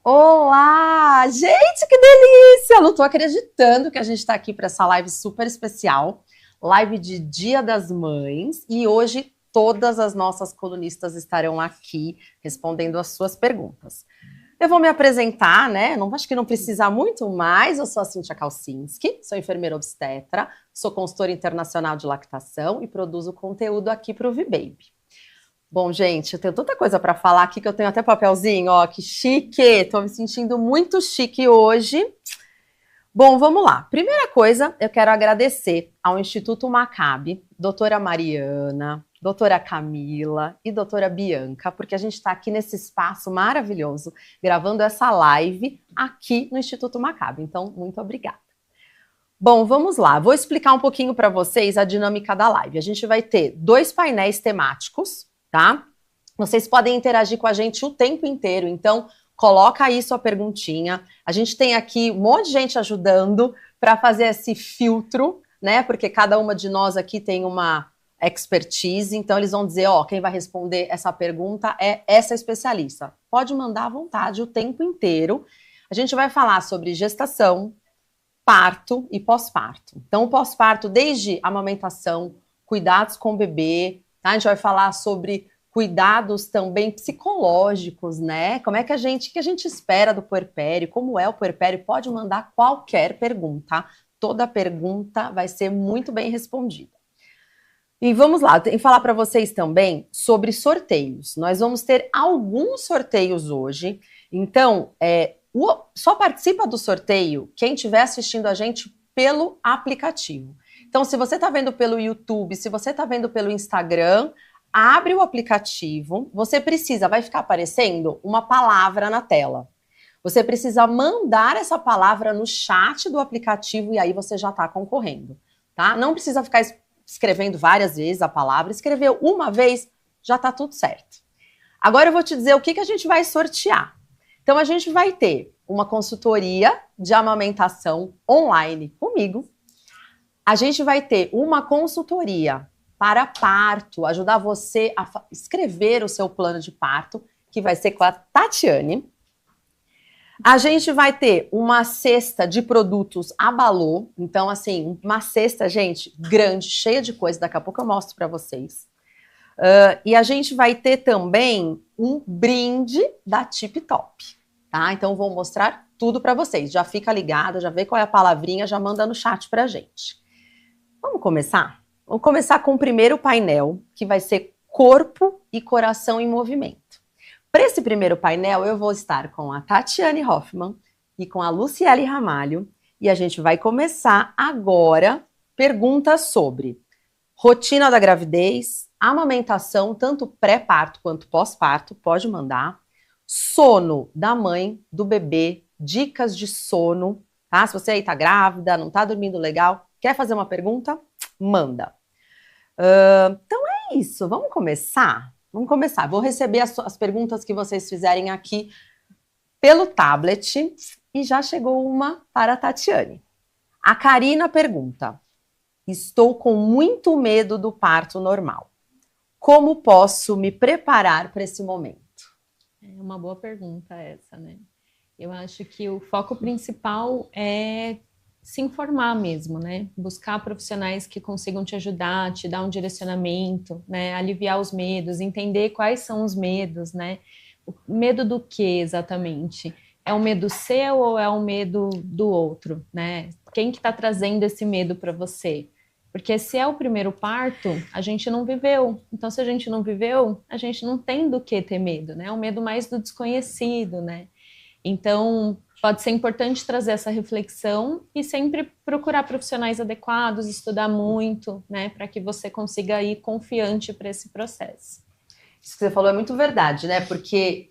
Olá! Gente, que delícia! Não tô acreditando que a gente está aqui para essa live super especial, live de Dia das Mães, e hoje todas as nossas colunistas estarão aqui respondendo as suas perguntas. Eu vou me apresentar, né? Não acho que não precisa muito mais. Eu sou a Cíntia Kalsinski, sou enfermeira obstetra, sou consultora internacional de lactação e produzo conteúdo aqui para o V-Baby. Bom, gente, eu tenho tanta coisa para falar aqui que eu tenho até papelzinho, ó, que chique! Tô me sentindo muito chique hoje. Bom, vamos lá. Primeira coisa, eu quero agradecer ao Instituto Maccabi, doutora Mariana, doutora Camila e doutora Bianca, porque a gente está aqui nesse espaço maravilhoso, gravando essa live aqui no Instituto Maccabi. Então, muito obrigada. Bom, vamos lá. Vou explicar um pouquinho para vocês a dinâmica da live. A gente vai ter 2 painéis temáticos, tá? Vocês podem interagir com a gente o tempo inteiro, então coloca aí sua perguntinha. A gente tem aqui um monte de gente ajudando para fazer esse filtro, né? Porque cada uma de nós aqui tem uma expertise, então eles vão dizer, ó, quem vai responder essa pergunta é essa especialista. Pode mandar à vontade o tempo inteiro. A gente vai falar sobre gestação, parto e pós-parto. Então, o pós-parto, desde a amamentação, cuidados com o bebê, tá? A gente vai falar sobre cuidados também psicológicos, né? Como é que a gente espera do puerpério, como é o puerpério, pode mandar qualquer pergunta. Toda pergunta vai ser muito bem respondida. E vamos lá, eu tenho que falar para vocês também sobre sorteios. Nós vamos ter alguns sorteios hoje, então, só participa do sorteio quem estiver assistindo a gente pelo aplicativo. Então, se você está vendo pelo YouTube, se você está vendo pelo Instagram, abre o aplicativo, vai ficar aparecendo uma palavra na tela. Você precisa mandar essa palavra no chat do aplicativo e aí você já está concorrendo, tá? Não precisa ficar escrevendo várias vezes a palavra, escreveu uma vez, já está tudo certo. Agora eu vou te dizer o que a gente vai sortear. Então, a gente vai ter uma consultoria de amamentação online comigo. A gente vai ter uma consultoria para parto, ajudar você a escrever o seu plano de parto, que vai ser com a Tatiane. A gente vai ter uma cesta de produtos Abalô. Então, assim, uma cesta, gente, grande, cheia de coisa. Daqui a pouco eu mostro para vocês. E a gente vai ter também um brinde da Tip Top, tá? Então vou mostrar tudo para vocês. Já fica ligado, já vê qual é a palavrinha, já manda no chat pra gente. Vamos começar? Vamos começar com o primeiro painel, que vai ser corpo e coração em movimento. Para esse primeiro painel, eu vou estar com a Tatiane Hoffman e com a Luciele Ramalho, e a gente vai começar agora perguntas sobre rotina da gravidez, amamentação, tanto pré-parto quanto pós-parto, pode mandar. Sono da mãe, do bebê, dicas de sono, tá? Se você aí tá grávida, não tá dormindo legal, quer fazer uma pergunta? Manda. Então é isso, vamos começar? Vamos começar. Vou receber as perguntas que vocês fizerem aqui pelo tablet e já chegou uma para a Tatiane. A Karina pergunta: estou com muito medo do parto normal. Como posso me preparar para esse momento? É uma boa pergunta essa, né? Eu acho que o foco principal é se informar mesmo, né? Buscar profissionais que consigam te ajudar, te dar um direcionamento, né? Aliviar os medos, entender quais são os medos, né? O medo do que exatamente? É um medo seu ou é um medo do outro, né? Quem que está trazendo esse medo para você? Porque se é o primeiro parto, a gente não viveu. Então, se a gente não viveu, a gente não tem do que ter medo, né? É um medo mais do desconhecido, né? Então, pode ser importante trazer essa reflexão e sempre procurar profissionais adequados, estudar muito, né? Para que você consiga ir confiante para esse processo. Isso que você falou é muito verdade, né? Porque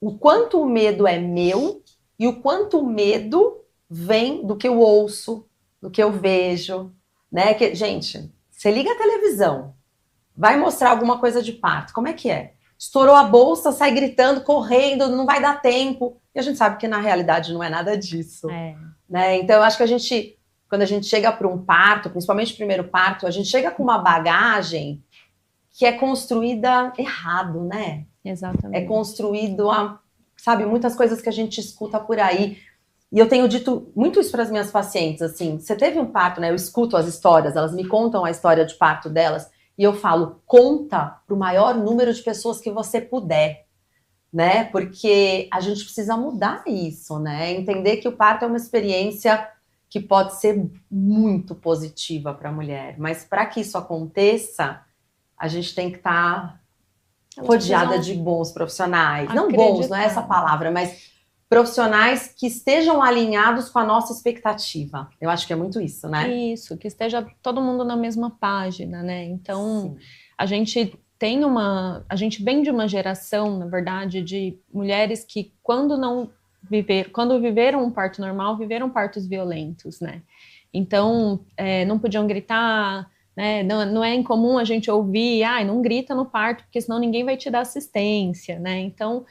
o quanto o medo é meu e o quanto o medo vem do que eu ouço, do que eu vejo, né? Gente, você liga a televisão, vai mostrar alguma coisa de parto, como é que é? Estourou a bolsa, sai gritando, correndo, não vai dar tempo. E a gente sabe que na realidade não é nada disso. Né? Então eu acho que quando a gente chega para um parto, principalmente o primeiro parto, a gente chega com uma bagagem que é construída errado, né? Exatamente. É construído sabe? Muitas coisas que a gente escuta por aí. E eu tenho dito muito isso para as minhas pacientes, assim, você teve um parto, né? Eu escuto as histórias, elas me contam a história de parto delas, e eu falo, conta para o maior número de pessoas que você puder, né? Porque a gente precisa mudar isso, né? Entender que o parto é uma experiência que pode ser muito positiva para a mulher, mas para que isso aconteça, a gente tem que estar rodeada de bons profissionais. Não bons, não é essa palavra, mas profissionais que estejam alinhados com a nossa expectativa. Eu acho que é muito isso, né? Isso, que esteja todo mundo na mesma página, né? Então, Sim. a gente vem de uma geração, na verdade, de mulheres que quando viveram um parto normal, viveram partos violentos, né? Então, não podiam gritar, né? Não é incomum a gente ouvir, não grita no parto, porque senão ninguém vai te dar assistência, né? Então,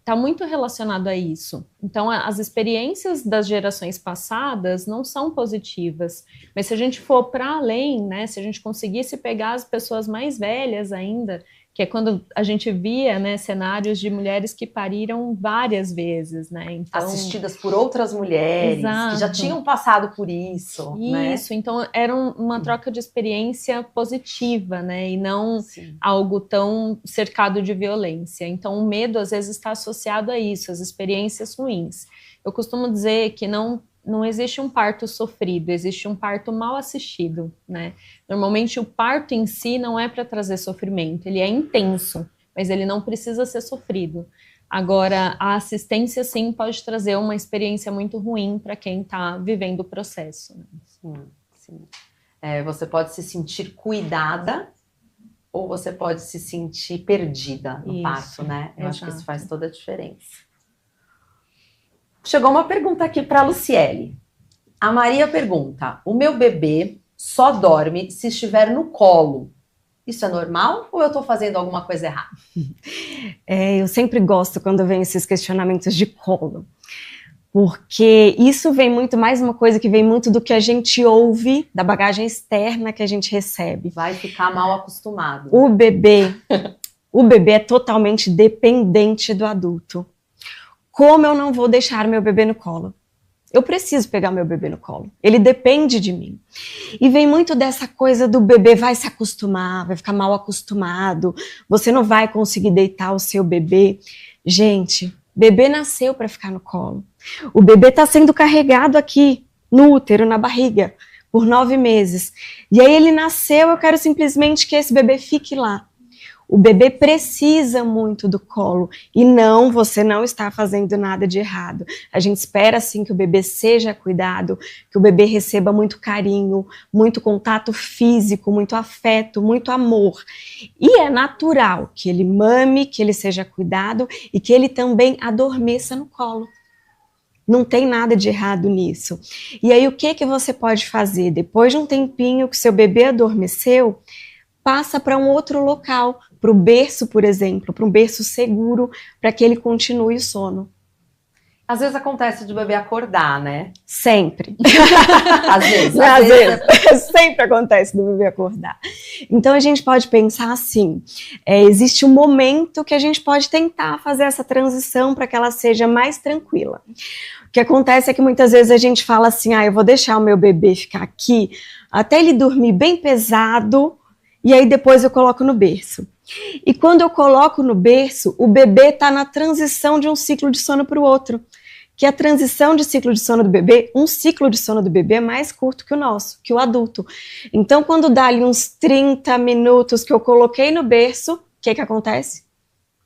tá muito relacionado a isso. Então, as experiências das gerações passadas não são positivas, mas se a gente for para além, né, se a gente conseguisse pegar as pessoas mais velhas ainda, que é quando a gente via, né, cenários de mulheres que pariram várias vezes, né? Então, assistidas por outras mulheres, exato, que já tinham passado por isso, né? Isso, então era uma troca de experiência positiva, né? E não Sim. algo tão cercado de violência. Então o medo às vezes está associado a isso, às experiências ruins. Eu costumo dizer que não existe um parto sofrido, existe um parto mal assistido, né? Normalmente o parto em si não é para trazer sofrimento, ele é intenso, mas ele não precisa ser sofrido. Agora, a assistência, sim, pode trazer uma experiência muito ruim para quem está vivendo o processo. Né? Sim. Você pode se sentir cuidada ou você pode se sentir perdida no parto, né? Eu acho que isso faz toda a diferença. Chegou uma pergunta aqui para a Luciele. A Maria pergunta, o meu bebê só dorme se estiver no colo. Isso é normal ou eu estou fazendo alguma coisa errada? Eu sempre gosto quando vem esses questionamentos de colo, porque isso vem muito mais uma coisa que vem muito do que a gente ouve, da bagagem externa que a gente recebe. Vai ficar mal acostumado. O bebê é totalmente dependente do adulto. Como eu não vou deixar meu bebê no colo? Eu preciso pegar meu bebê no colo. Ele depende de mim. E vem muito dessa coisa do bebê vai se acostumar, vai ficar mal acostumado, você não vai conseguir deitar o seu bebê. Gente, bebê nasceu para ficar no colo. O bebê está sendo carregado aqui, no útero, na barriga, por 9 meses. E aí ele nasceu, eu quero simplesmente que esse bebê fique lá. O bebê precisa muito do colo e não, você não está fazendo nada de errado. A gente espera sim que o bebê seja cuidado, que o bebê receba muito carinho, muito contato físico, muito afeto, muito amor. E é natural que ele mame, que ele seja cuidado e que ele também adormeça no colo. Não tem nada de errado nisso. E aí o que você pode fazer? Depois de um tempinho que seu bebê adormeceu, passa para um outro local, para o berço, por exemplo, para um berço seguro, para que ele continue o sono. Às vezes acontece de o bebê acordar, né? Sempre. Às vezes. Sempre acontece do bebê acordar. Então a gente pode pensar assim, existe um momento que a gente pode tentar fazer essa transição para que ela seja mais tranquila. O que acontece é que muitas vezes a gente fala assim, eu vou deixar o meu bebê ficar aqui até ele dormir bem pesado, e aí depois eu coloco no berço. E quando eu coloco no berço, o bebê está na transição de um ciclo de sono para o outro. Que a transição de ciclo de sono do bebê, um ciclo de sono do bebê é mais curto que o nosso, que o adulto. Então, quando dá ali uns 30 minutos que eu coloquei no berço, o que acontece?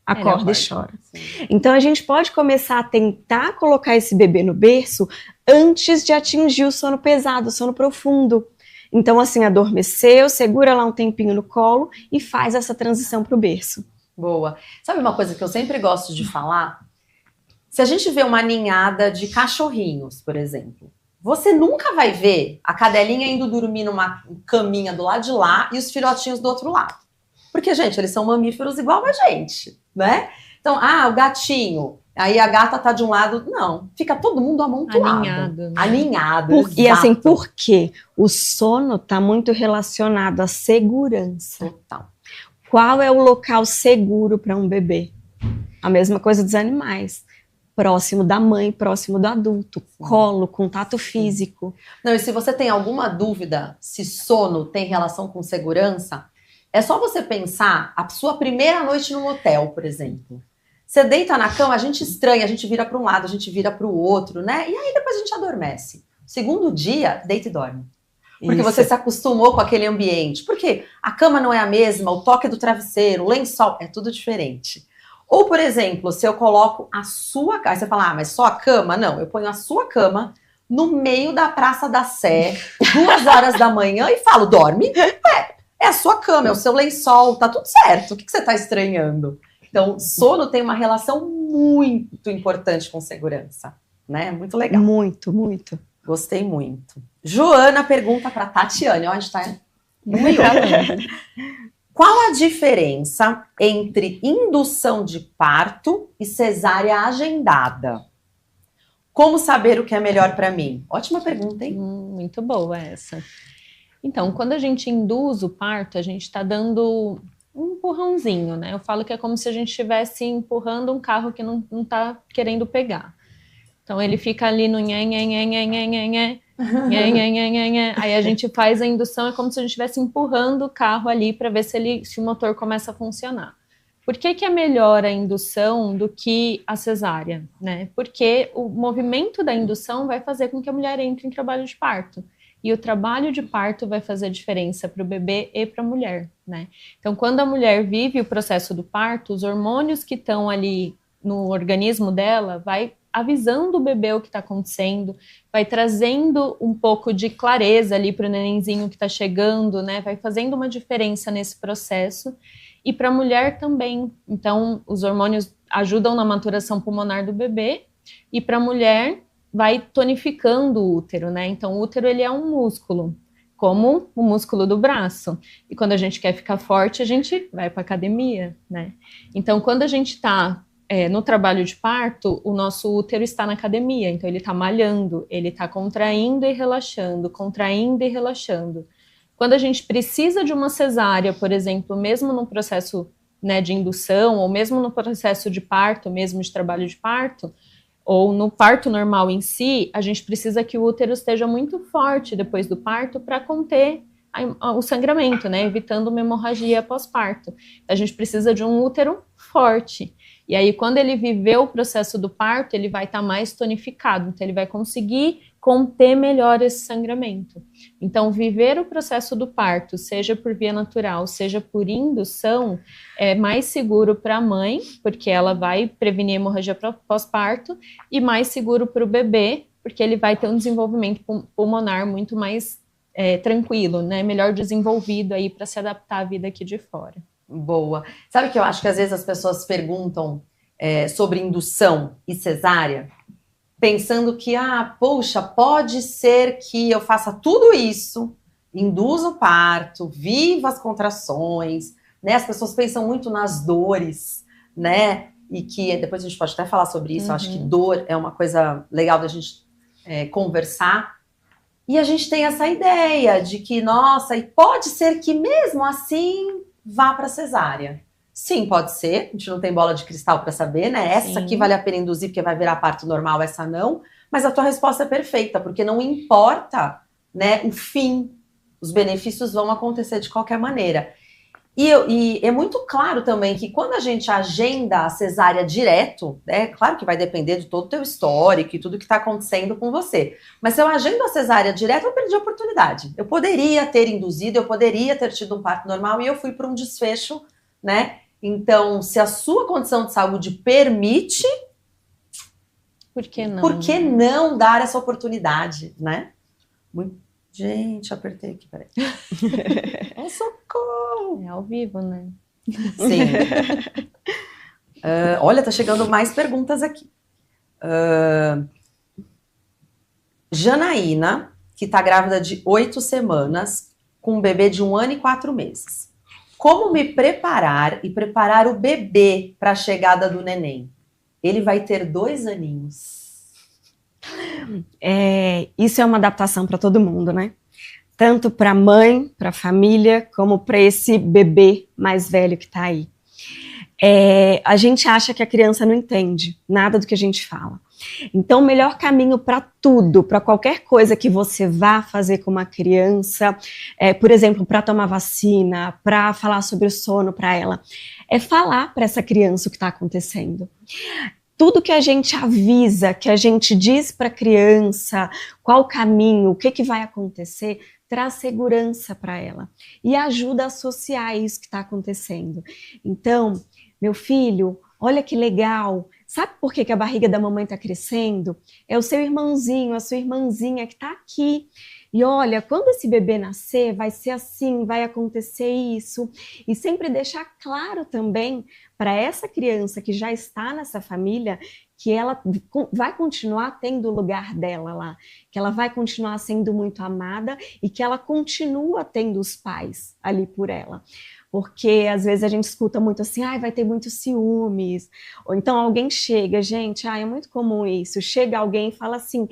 Acorda e chora. Sim. Então, a gente pode começar a tentar colocar esse bebê no berço antes de atingir o sono pesado, o sono profundo. Então, assim, adormeceu, segura lá um tempinho no colo e faz essa transição para o berço. Boa. Sabe uma coisa que eu sempre gosto de falar? Se a gente vê uma ninhada de cachorrinhos, por exemplo, você nunca vai ver a cadelinha indo dormir numa caminha do lado de lá e os filhotinhos do outro lado. Porque, gente, eles são mamíferos igual a gente, né? Então, o gatinho, aí a gata tá de um lado, não, fica todo mundo amontoado. Aninhado. Né? Aninhado, E assim, por quê? O sono tá muito relacionado à segurança. Total. Qual é o local seguro para um bebê? A mesma coisa dos animais. próximo da mãe, próximo do adulto, colo, contato físico. Não, e se você tem alguma dúvida se sono tem relação com segurança, é só você pensar a sua primeira noite no hotel, por exemplo. Você deita na cama, a gente estranha, a gente vira para um lado, a gente vira para o outro, né? E aí depois a gente adormece. Segundo dia, deita e dorme. Porque você se acostumou com aquele ambiente. Porque a cama não é a mesma, o toque do travesseiro, o lençol, é tudo diferente. Ou, por exemplo, se eu coloco a sua cama, aí você fala, mas só a cama? Não, eu ponho a sua cama no meio da Praça da Sé, 2 horas da manhã e falo, dorme? É a sua cama, é o seu lençol, tá tudo certo. O que você tá estranhando? Então, sono tem uma relação muito importante com segurança, né? Muito legal. Muito, muito. Gostei muito. Joana pergunta para Tatiane, ó, a gente tá qual a diferença entre indução de parto e cesárea agendada? Como saber o que é melhor para mim? Ótima pergunta, hein? Muito boa essa. Então, quando a gente induz o parto, a gente está dando um empurrãozinho, né? Eu falo que é como se a gente estivesse empurrando um carro que não está querendo pegar. Então, ele fica ali no nhé, nhé, nhé, nhé, nhé, nhé, nhé, nhé, nhé, nhé, nhé, nhé. Aí a gente faz a indução, é como se a gente estivesse empurrando o carro ali para ver se o motor começa a funcionar. Por que é melhor a indução do que a cesárea, né? Porque o movimento da indução vai fazer com que a mulher entre em trabalho de parto. E o trabalho de parto vai fazer diferença para o bebê e para a mulher, né? Então, quando a mulher vive o processo do parto, os hormônios que estão ali no organismo dela vai avisando o bebê o que está acontecendo, vai trazendo um pouco de clareza ali para o nenenzinho que está chegando, né? Vai fazendo uma diferença nesse processo. E para a mulher também. Então, os hormônios ajudam na maturação pulmonar do bebê e para a mulher vai tonificando o útero, né? Então, o útero, ele é um músculo, como o músculo do braço. E quando a gente quer ficar forte, a gente vai para academia, né? Então, quando a gente está no trabalho de parto, o nosso útero está na academia. Então, ele está malhando, ele está contraindo e relaxando, contraindo e relaxando. Quando a gente precisa de uma cesárea, por exemplo, mesmo no processo, né, de indução, ou mesmo no processo de parto, mesmo de trabalho de parto, ou no parto normal em si, a gente precisa que o útero esteja muito forte depois do parto para conter o sangramento, né, evitando uma hemorragia pós-parto. A gente precisa de um útero forte. E aí, quando ele viver o processo do parto, ele vai estar mais tonificado, então ele vai conseguir conter melhor esse sangramento. Então, viver o processo do parto, seja por via natural, seja por indução, é mais seguro para a mãe, porque ela vai prevenir a hemorragia pós-parto, e mais seguro para o bebê, porque ele vai ter um desenvolvimento pulmonar muito mais tranquilo, né? Melhor desenvolvido aí para se adaptar à vida aqui de fora. Boa. Sabe que eu acho que às vezes as pessoas perguntam sobre indução e cesárea, pensando que, poxa, pode ser que eu faça tudo isso, induza o parto, viva as contrações, né? As pessoas pensam muito nas dores, né? E que depois a gente pode até falar sobre isso, eu acho que dor é uma coisa legal da gente conversar. E a gente tem essa ideia de que, nossa, e pode ser que mesmo assim vá para cesárea. Sim, pode ser, a gente não tem bola de cristal para saber, né? Essa aqui vale a pena induzir porque vai virar parto normal, essa não. Mas a tua resposta é perfeita, porque não importa, né, o fim, os benefícios vão acontecer de qualquer maneira. E é muito claro também que quando a gente agenda a cesárea direto, né, claro que vai depender de todo o teu histórico e tudo que está acontecendo com você. Mas se eu agendo a cesárea direto, eu perdi a oportunidade. Eu poderia ter induzido, eu poderia ter tido um parto normal e eu fui para um desfecho, né? Então, se a sua condição de saúde permite, por que não? Por que não dar essa oportunidade, né? Gente, apertei aqui, peraí. Socorro! É ao vivo, né? Sim. Olha, tá chegando mais perguntas aqui. Janaína, que tá grávida de 8 semanas, com um bebê de 1 ano e 4 meses. Como me preparar e preparar o bebê para a chegada do neném? Ele vai ter 2 aninhos. Isso é uma adaptação para todo mundo, né? Tanto para a mãe, para a família, como para esse bebê mais velho que está aí. A gente acha que a criança não entende nada do que a gente fala. Então, o melhor caminho para tudo, para qualquer coisa que você vá fazer com uma criança, por exemplo, para tomar vacina, para falar sobre o sono para ela, é falar para essa criança o que está acontecendo. Tudo que a gente avisa, que a gente diz para a criança, qual o caminho, o que vai acontecer, traz segurança para ela e ajuda a associar isso que está acontecendo. Então, meu filho, olha que legal, sabe por que a barriga da mamãe está crescendo? É o seu irmãozinho, a sua irmãzinha que está aqui. E olha, quando esse bebê nascer, vai ser assim, vai acontecer isso. E sempre deixar claro também para essa criança que já está nessa família que ela vai continuar tendo o lugar dela lá, que ela vai continuar sendo muito amada e que ela continua tendo os pais ali por ela. Porque às vezes a gente escuta muito assim, vai ter muitos ciúmes, ou então alguém chega, gente, é muito comum isso, chega alguém e fala assim,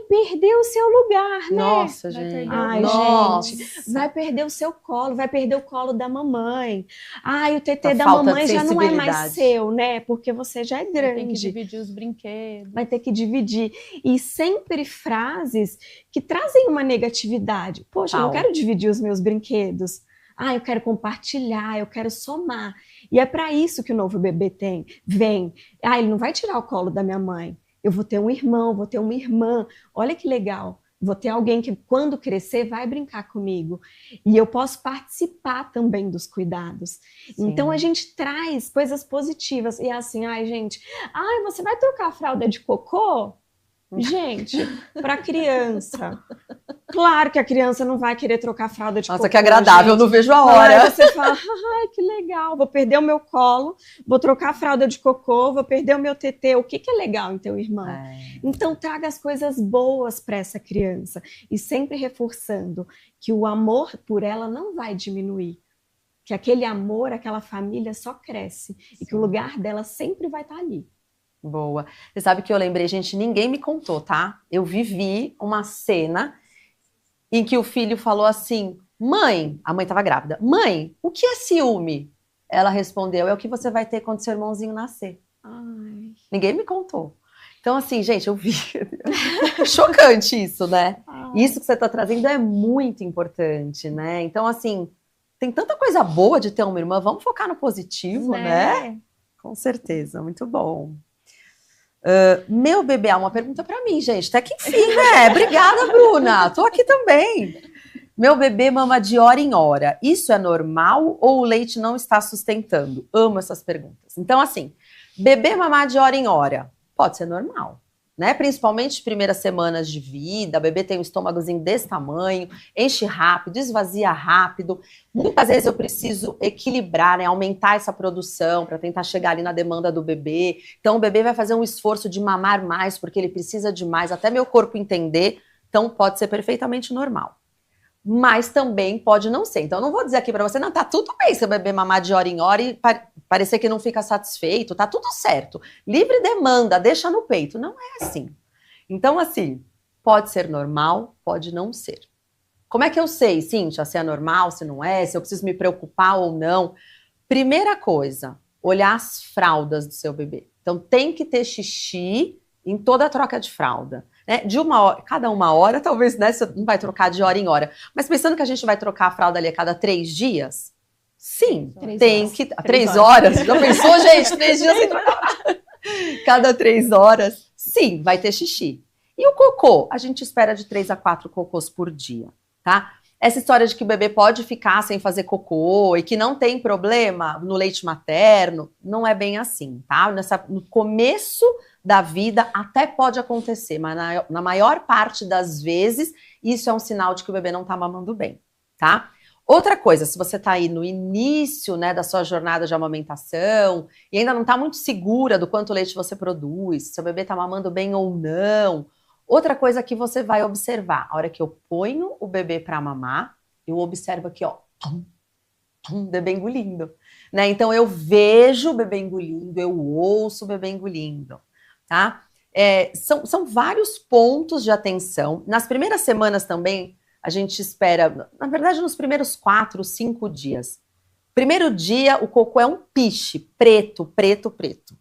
perdeu o seu lugar, né? Nossa, gente. Gente, vai perder o seu colo, vai perder o colo da mamãe. O TT da falta mamãe de já não é mais sensibilidade. seu, né? Porque você já é grande. Tem que dividir os brinquedos. Vai ter que dividir. E sempre frases que trazem uma negatividade. Poxa, eu não quero dividir os meus brinquedos. Eu quero compartilhar, eu quero somar. E é para isso que o novo bebê vem. Ele não vai tirar o colo da minha mãe. Eu vou ter um irmão, vou ter uma irmã. Olha que legal. Vou ter alguém que, quando crescer, vai brincar comigo. E eu posso participar também dos cuidados. Sim. Então, a gente traz coisas positivas. E é assim, gente, você vai trocar a fralda de cocô? Gente, para criança. Claro que a criança não vai querer trocar a fralda de cocô. Nossa, que agradável, gente. Eu não vejo a hora. Você fala, que legal, vou perder o meu colo, vou trocar a fralda de cocô, vou perder o meu TT. O que é legal em teu irmão? Então, traga as coisas boas para essa criança. E sempre reforçando que o amor por ela não vai diminuir. Que aquele amor, aquela família só cresce. Sim. E que o lugar dela sempre vai estar ali. Boa. Você sabe que eu lembrei, gente, ninguém me contou, tá? Eu vivi uma cena em que o filho falou assim, mãe, a mãe estava grávida, mãe, o que é ciúme? Ela respondeu, é o que você vai ter quando seu irmãozinho nascer. Ninguém me contou. Então, assim, gente, eu vi. Chocante isso, né? Isso que você está trazendo é muito importante, né? Então, assim, tem tanta coisa boa de ter uma irmã, vamos focar no positivo, né? Com certeza, muito bom. Meu bebê, uma pergunta para mim, gente. Até que enfim, né? Obrigada, Bruna. Tô aqui também. Meu bebê mama de hora em hora. Isso é normal ou o leite não está sustentando? Amo essas perguntas. Então, assim, bebê mamar de hora em hora pode ser normal, né? Principalmente primeiras semanas de vida, o bebê tem um estômagozinho desse tamanho, enche rápido, esvazia rápido. Muitas vezes eu preciso equilibrar, né? Aumentar essa produção para tentar chegar ali na demanda do bebê. Então o bebê vai fazer um esforço de mamar mais porque ele precisa de mais, até meu corpo entender. Então pode ser perfeitamente normal. Mas também pode não ser. Então eu não vou dizer aqui para você, não, tá tudo bem seu bebê mamar de hora em hora e parecer que não fica satisfeito, tá tudo certo. Livre demanda, deixa no peito. Não é assim. Então, assim, pode ser normal, pode não ser. Como é que eu sei, Cíntia, se é normal, se não é, se eu preciso me preocupar ou não? Primeira coisa, olhar as fraldas do seu bebê. Então tem que ter xixi em toda a troca de fralda. Né? De uma hora, cada uma hora, talvez, né, você não vai trocar de hora em hora. Mas pensando que a gente vai trocar a fralda ali a cada 3 dias, sim, tem que... 3 horas? Já pensou, gente? 3 dias sem trocar. Cada 3 horas, sim, vai ter xixi. E o cocô? A gente espera de 3 a 4 cocôs por dia, tá? Essa história de que o bebê pode ficar sem fazer cocô e que não tem problema no leite materno, não é bem assim, tá? No começo da vida até pode acontecer, mas na maior parte das vezes isso é um sinal de que o bebê não tá mamando bem, tá? Outra coisa, se você tá aí no início, né, da sua jornada de amamentação e ainda não tá muito segura do quanto leite você produz, se seu bebê tá mamando bem ou não, outra coisa que você vai observar, a hora que eu ponho o bebê para mamar, eu observo aqui, ó, bebê engolindo, né? Então eu vejo o bebê engolindo, eu ouço o bebê engolindo. Tá? São vários pontos de atenção. Nas primeiras semanas também, a gente espera, na verdade, nos primeiros 4, 5 dias, Primeiro dia, o cocô é um piche, preto, preto, preto.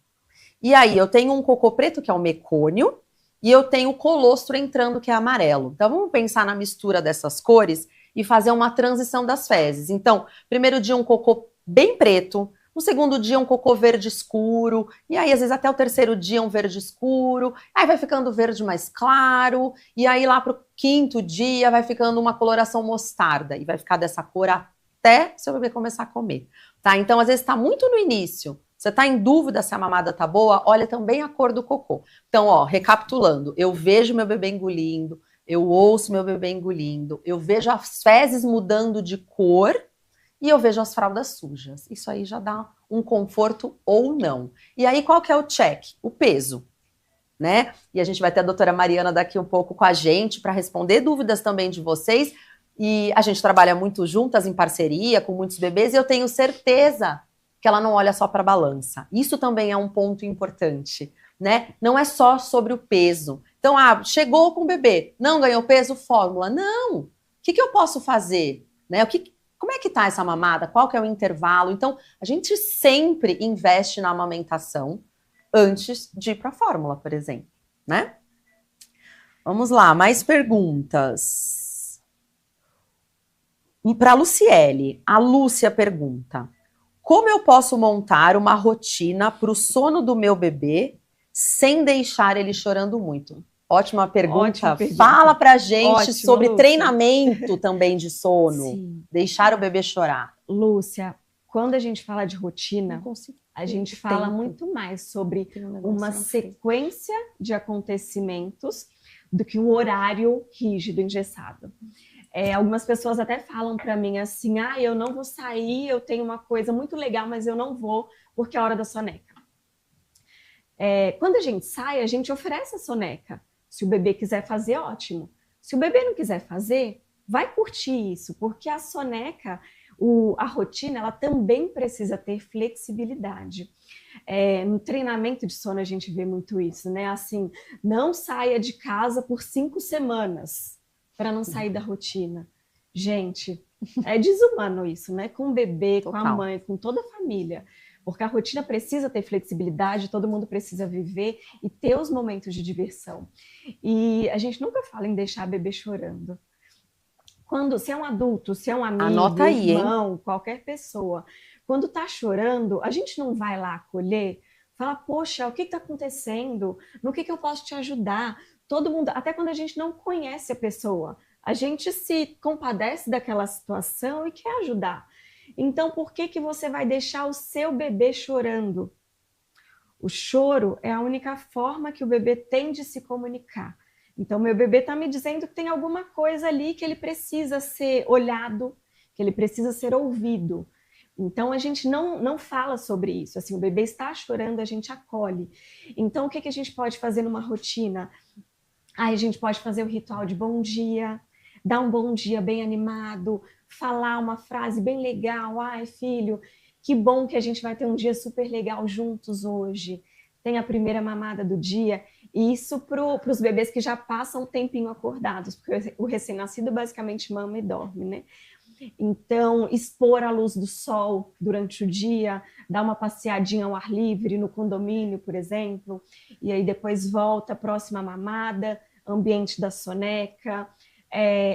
E aí, eu tenho um cocô preto, que é o mecônio, e eu tenho o colostro entrando, que é amarelo. Então, vamos pensar na mistura dessas cores e fazer uma transição das fezes. Então, primeiro dia, um cocô bem preto. No segundo dia, um cocô verde escuro. E aí, às vezes, até o terceiro dia, um verde escuro. Aí vai ficando verde mais claro. E aí, lá pro quinto dia, vai ficando uma coloração mostarda. E vai ficar dessa cor até seu bebê começar a comer, tá? Então, às vezes, está muito no início, você está em dúvida se a mamada tá boa, olha também a cor do cocô. Então, ó, recapitulando, eu vejo meu bebê engolindo, eu ouço meu bebê engolindo, eu vejo as fezes mudando de cor e eu vejo as fraldas sujas. Isso aí já dá um conforto ou não. E aí, qual que é o check? O peso, né? E a gente vai ter a doutora Mariana daqui um pouco com a gente para responder dúvidas também de vocês. E a gente trabalha muito juntas, em parceria, com muitos bebês, e eu tenho certeza que ela não olha só para a balança. Isso também é um ponto importante, né? Não é só sobre o peso. Então, chegou com o bebê, não ganhou peso, fórmula. Não! O que eu posso fazer? Né? Como é que tá essa mamada? Qual que é o intervalo? Então, a gente sempre investe na amamentação antes de ir para a fórmula, por exemplo, né? Vamos lá, mais perguntas. Para a Luciele, a Lúcia pergunta: como eu posso montar uma rotina para o sono do meu bebê sem deixar ele chorando muito? Ótima pergunta. Ótima pergunta. Fala pra gente Ótima, sobre Lúcia. treinamento também de sono. Sim. Deixar o bebê chorar. Lúcia, quando a gente fala de rotina, a gente fala muito mais sobre uma sequência de acontecimentos do que um horário rígido, engessado. Algumas pessoas até falam para mim assim, eu não vou sair, eu tenho uma coisa muito legal, mas eu não vou porque é a hora da soneca. Quando a gente sai, a gente oferece a soneca. Se o bebê quiser fazer, ótimo. Se o bebê não quiser fazer, vai curtir isso, porque a soneca, a rotina, ela também precisa ter flexibilidade. No treinamento de sono a gente vê muito isso, né? Assim, não saia de casa por 5 semanas para não sair da rotina. Gente, é desumano isso, né? Com o bebê, Total. com a mãe, com toda a família. Porque a rotina precisa ter flexibilidade, todo mundo precisa viver e ter os momentos de diversão. E a gente nunca fala em deixar bebê chorando. Se é um adulto, se é um amigo, anota aí, irmão, qualquer pessoa, quando tá chorando, a gente não vai lá acolher, fala, poxa, o que está acontecendo? No que eu posso te ajudar? Todo mundo, até quando a gente não conhece a pessoa, a gente se compadece daquela situação e quer ajudar. Então, por que você vai deixar o seu bebê chorando? O choro é a única forma que o bebê tem de se comunicar. Então, meu bebê está me dizendo que tem alguma coisa ali que ele precisa ser olhado, que ele precisa ser ouvido. Então, a gente não fala sobre isso. Assim, o bebê está chorando, a gente acolhe. Então, o que a gente pode fazer numa rotina? A gente pode fazer o ritual de bom dia, dar um bom dia bem animado, falar uma frase bem legal. Ai, filho, que bom que a gente vai ter um dia super legal juntos hoje. Tem a primeira mamada do dia. E isso para os bebês que já passam um tempinho acordados, porque o recém-nascido basicamente mama e dorme, né? Então, expor a luz do sol durante o dia, dar uma passeadinha ao ar livre no condomínio, por exemplo, e aí depois volta, próxima mamada, ambiente da soneca.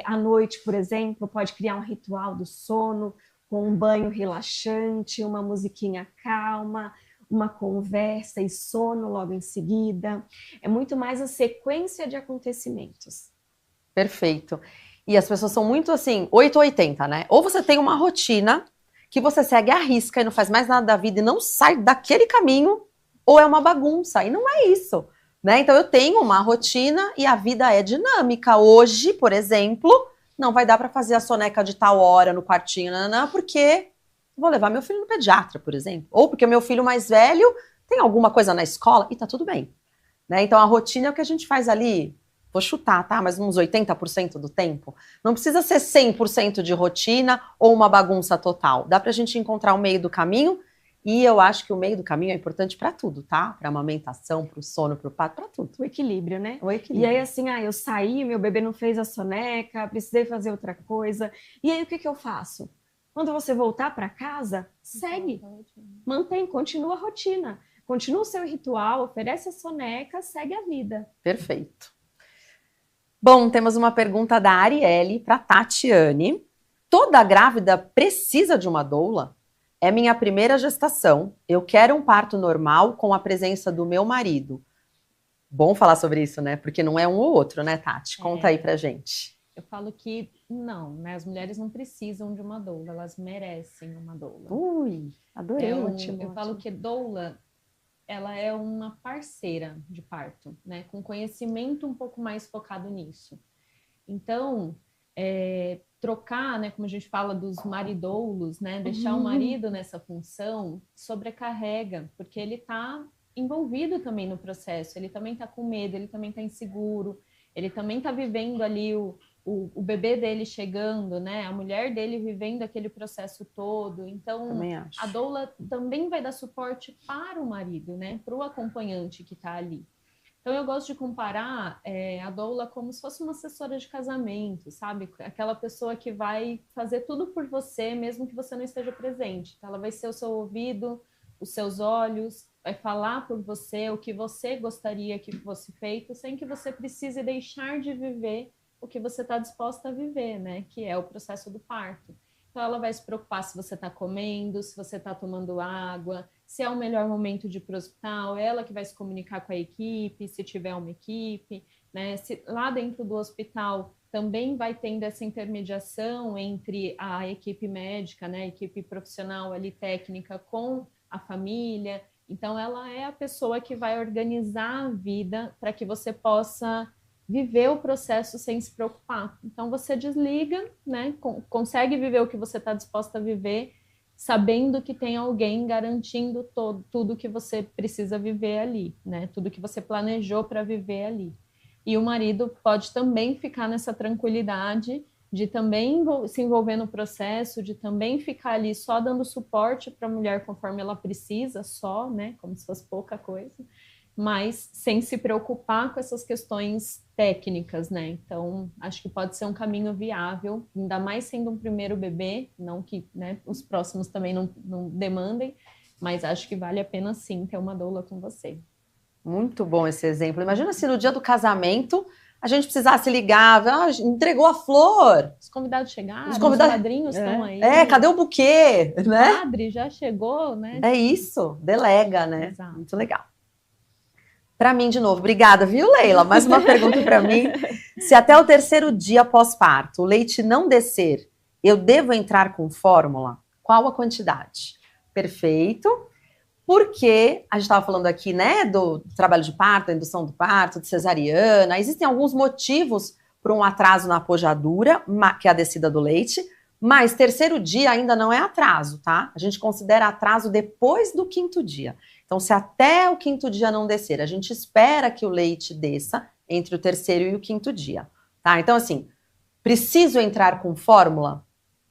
À noite, por exemplo, pode criar um ritual do sono, com um banho relaxante, uma musiquinha calma, uma conversa e sono logo em seguida. É muito mais a sequência de acontecimentos. Perfeito. E as pessoas são muito assim, 8 ou 80, né? Ou você tem uma rotina que você segue à risca e não faz mais nada da vida e não sai daquele caminho, ou é uma bagunça. E não é isso, né? Então eu tenho uma rotina e a vida é dinâmica. Hoje, por exemplo, não vai dar para fazer a soneca de tal hora no quartinho, porque vou levar meu filho no pediatra, por exemplo. Ou porque o meu filho mais velho tem alguma coisa na escola e tá tudo bem, né? Então a rotina é o que a gente faz ali. Vou chutar, tá? Mas uns 80% do tempo. Não precisa ser 100% de rotina ou uma bagunça total. Dá pra gente encontrar o meio do caminho e eu acho que o meio do caminho é importante pra tudo, tá? Pra amamentação, pro sono, pro parto, pra tudo. O equilíbrio, né? O equilíbrio. E aí assim, eu saí, meu bebê não fez a soneca, precisei fazer outra coisa. E aí o que eu faço? Quando você voltar para casa, segue, mantém, continua a rotina, continua o seu ritual, oferece a soneca, segue a vida. Perfeito. Bom, temos uma pergunta da Arielle para Tatiane. Toda grávida precisa de uma doula? É minha primeira gestação. Eu quero um parto normal com a presença do meu marido. Bom falar sobre isso, né? Porque não é um ou outro, né, Tati? Conta aí pra gente. Eu falo que não, né? As mulheres não precisam de uma doula, elas merecem uma doula. Ui, adorei. Eu falo que doula, ela é uma parceira de parto, né? Com conhecimento um pouco mais focado nisso. Então, trocar, né? Como a gente fala dos maridoulos, né? Deixar o marido nessa função sobrecarrega, porque ele está envolvido também no processo, ele também está com medo, ele também está inseguro, ele também está vivendo ali o bebê dele chegando, né? A mulher dele vivendo aquele processo todo. Então, a doula também vai dar suporte para o marido, né? Para o acompanhante que está ali. Então, eu gosto de comparar a doula como se fosse uma assessora de casamento, sabe? Aquela pessoa que vai fazer tudo por você, mesmo que você não esteja presente. Então, ela vai ser o seu ouvido, os seus olhos, vai falar por você o que você gostaria que fosse feito, sem que você precise deixar de viver o que você está disposta a viver, né? Que é o processo do parto. Então, ela vai se preocupar se você está comendo, se você está tomando água, se é o melhor momento de ir para o hospital, ela que vai se comunicar com a equipe, se tiver uma equipe, né? Se lá dentro do hospital também vai tendo essa intermediação entre a equipe médica, né? A equipe profissional ali técnica com a família. Então, ela é a pessoa que vai organizar a vida para que você possa viver o processo sem se preocupar. Então, você desliga, né? Consegue viver o que você está disposta a viver, sabendo que tem alguém garantindo tudo que você precisa viver ali, né? Tudo que você planejou para viver ali. E o marido pode também ficar nessa tranquilidade de também se envolver no processo, de também ficar ali só dando suporte para a mulher conforme ela precisa, só, né? Como se fosse pouca coisa, mas sem se preocupar com essas questões técnicas, né? Então, acho que pode ser um caminho viável, ainda mais sendo um primeiro bebê, não que, né, os próximos também não demandem, mas acho que vale a pena sim ter uma doula com você. Muito bom esse exemplo. Imagina se no dia do casamento a gente precisasse ligar, entregou a flor. Os convidados chegaram, os padrinhos estão aí. Cadê o buquê? Né? O padre já chegou, né? É isso, delega, né? Exato. Muito legal. Para mim, de novo, obrigada, viu, Leila? Mais uma pergunta para mim. Se até o 3º dia pós-parto o leite não descer, eu devo entrar com fórmula? Qual a quantidade? Perfeito. Porque a gente estava falando aqui, né, do trabalho de parto, da indução do parto, de cesariana. Existem alguns motivos para um atraso na pojadura, que é a descida do leite, mas 3º dia ainda não é atraso, tá? A gente considera atraso depois do 5º dia. Então, se até o 5º dia não descer, a gente espera que o leite desça entre o 3º e o 5º dia, tá? Então, assim, preciso entrar com fórmula?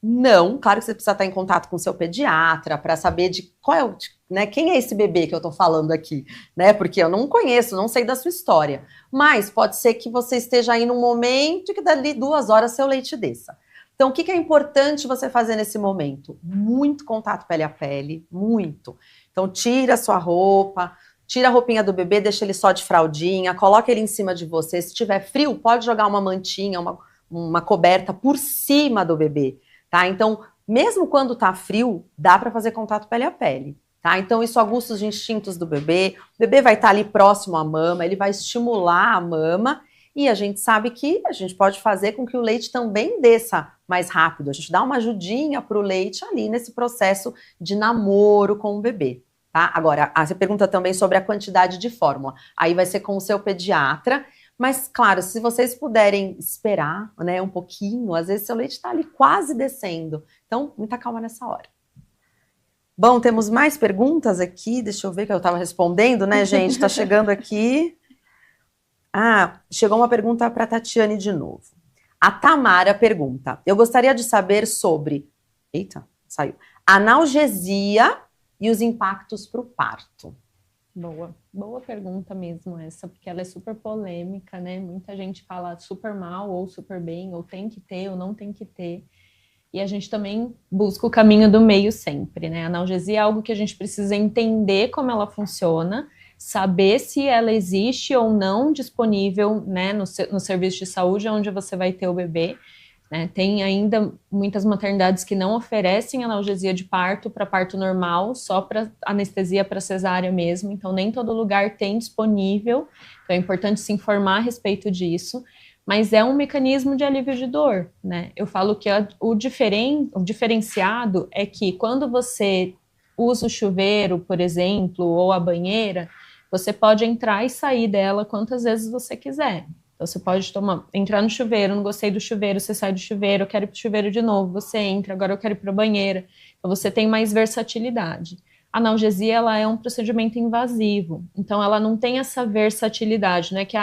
Não, claro que você precisa estar em contato com o seu pediatra para saber de qual é né, quem é esse bebê que eu estou falando aqui, né? Porque eu não conheço, não sei da sua história. Mas pode ser que você esteja aí num momento que dali 2 horas seu leite desça. Então, o que é importante você fazer nesse momento? Muito contato pele a pele, muito. Então, tira a sua roupa, tira a roupinha do bebê, deixa ele só de fraldinha, coloca ele em cima de você. Se tiver frio, pode jogar uma mantinha, uma coberta por cima do bebê, tá? Então, mesmo quando tá frio, dá para fazer contato pele a pele, tá? Então, isso aguça os instintos do bebê. O bebê vai estar ali próximo à mama, ele vai estimular a mama. E a gente sabe que a gente pode fazer com que o leite também desça mais rápido. A gente dá uma ajudinha para o leite ali nesse processo de namoro com o bebê, tá? Agora, você pergunta também sobre a quantidade de fórmula. Aí vai ser com o seu pediatra. Mas, claro, se vocês puderem esperar, né, um pouquinho, às vezes seu leite está ali quase descendo. Então, muita calma nessa hora. Bom, temos mais perguntas aqui. Deixa eu ver que eu estava respondendo, né, gente? Está chegando aqui. Chegou uma pergunta para a Tatiane de novo. A Tamara pergunta: eu gostaria de saber sobre analgesia e os impactos para o parto. Boa pergunta mesmo essa, porque ela é super polêmica, né? Muita gente fala super mal ou super bem, ou tem que ter ou não tem que ter. E a gente também busca o caminho do meio sempre, né? A analgesia é algo que a gente precisa entender como ela funciona, saber se ela existe ou não disponível, né, no serviço de saúde onde você vai ter o bebê. Né? Tem ainda muitas maternidades que não oferecem analgesia de parto para parto normal, só para anestesia para cesárea mesmo, então nem todo lugar tem disponível, então é importante se informar a respeito disso, mas é um mecanismo de alívio de dor, né? Eu falo que o diferenciado é que quando você usa o chuveiro, por exemplo, ou a banheira, você pode entrar e sair dela quantas vezes você quiser. Então, você pode entrar no chuveiro, não gostei do chuveiro, você sai do chuveiro, eu quero ir para o chuveiro de novo, você entra, agora eu quero ir para a banheira. Então, você tem mais versatilidade. A analgesia, ela é um procedimento invasivo, então ela não tem essa versatilidade, né? Que,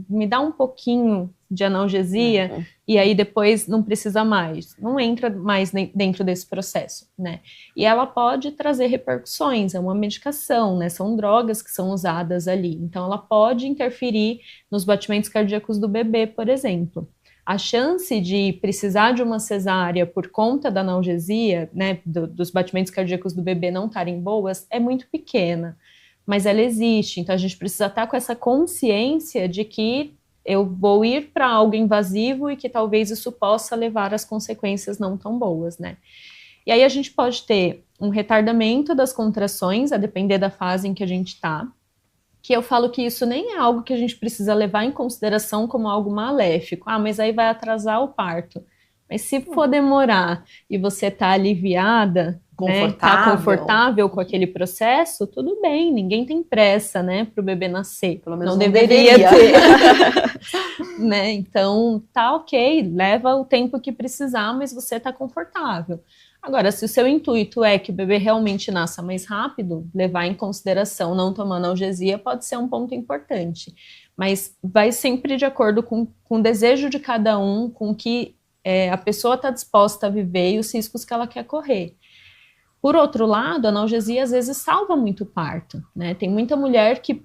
me dá um pouquinho de analgesia e aí depois não precisa mais. Não entra mais dentro desse processo, né? E ela pode trazer repercussões, é uma medicação, né? São drogas que são usadas ali, então ela pode interferir nos batimentos cardíacos do bebê, por exemplo. A chance de precisar de uma cesárea por conta da analgesia, né, dos batimentos cardíacos do bebê não estarem boas, é muito pequena, mas ela existe. Então a gente precisa estar com essa consciência de que eu vou ir para algo invasivo e que talvez isso possa levar às consequências não tão boas, né? E aí a gente pode ter um retardamento das contrações, a depender da fase em que a gente está, que eu falo que isso nem é algo que a gente precisa levar em consideração como algo maléfico. Mas aí vai atrasar o parto. Mas se for demorar e você tá aliviada, né, tá confortável com aquele processo, tudo bem, ninguém tem pressa, né, pro bebê nascer. Pelo menos não deveria ter. Né? Então, tá ok, leva o tempo que precisar, mas você tá confortável. Agora, se o seu intuito é que o bebê realmente nasça mais rápido, levar em consideração não tomar analgesia pode ser um ponto importante. Mas vai sempre de acordo com o desejo de cada um, com o que a pessoa está disposta a viver e os riscos que ela quer correr. Por outro lado, a analgesia às vezes salva muito o parto, né? Tem muita mulher que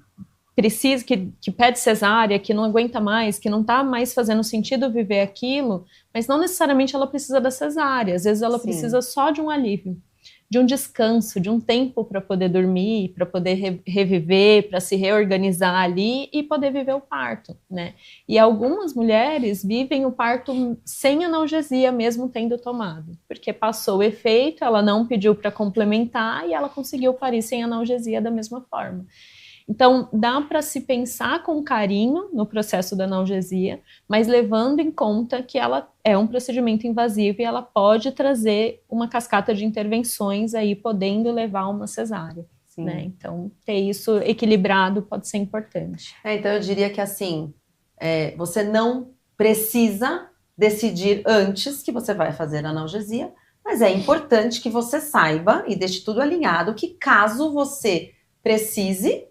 precisa, que pede cesárea, que não aguenta mais, que não está mais fazendo sentido viver aquilo, mas não necessariamente ela precisa da cesárea, às vezes ela precisa só de um alívio, de um descanso, de um tempo para poder dormir, para poder reviver, para se reorganizar ali e poder viver o parto, né? E algumas mulheres vivem o parto sem analgesia, mesmo tendo tomado, porque passou o efeito, ela não pediu para complementar e ela conseguiu parir sem analgesia da mesma forma. Então, dá para se pensar com carinho no processo da analgesia, mas levando em conta que ela é um procedimento invasivo e ela pode trazer uma cascata de intervenções aí, podendo levar a uma cesárea. Né? Então, ter isso equilibrado pode ser importante. Então, eu diria que assim, você não precisa decidir antes que você vai fazer a analgesia, mas é importante que você saiba e deixe tudo alinhado que caso você precise,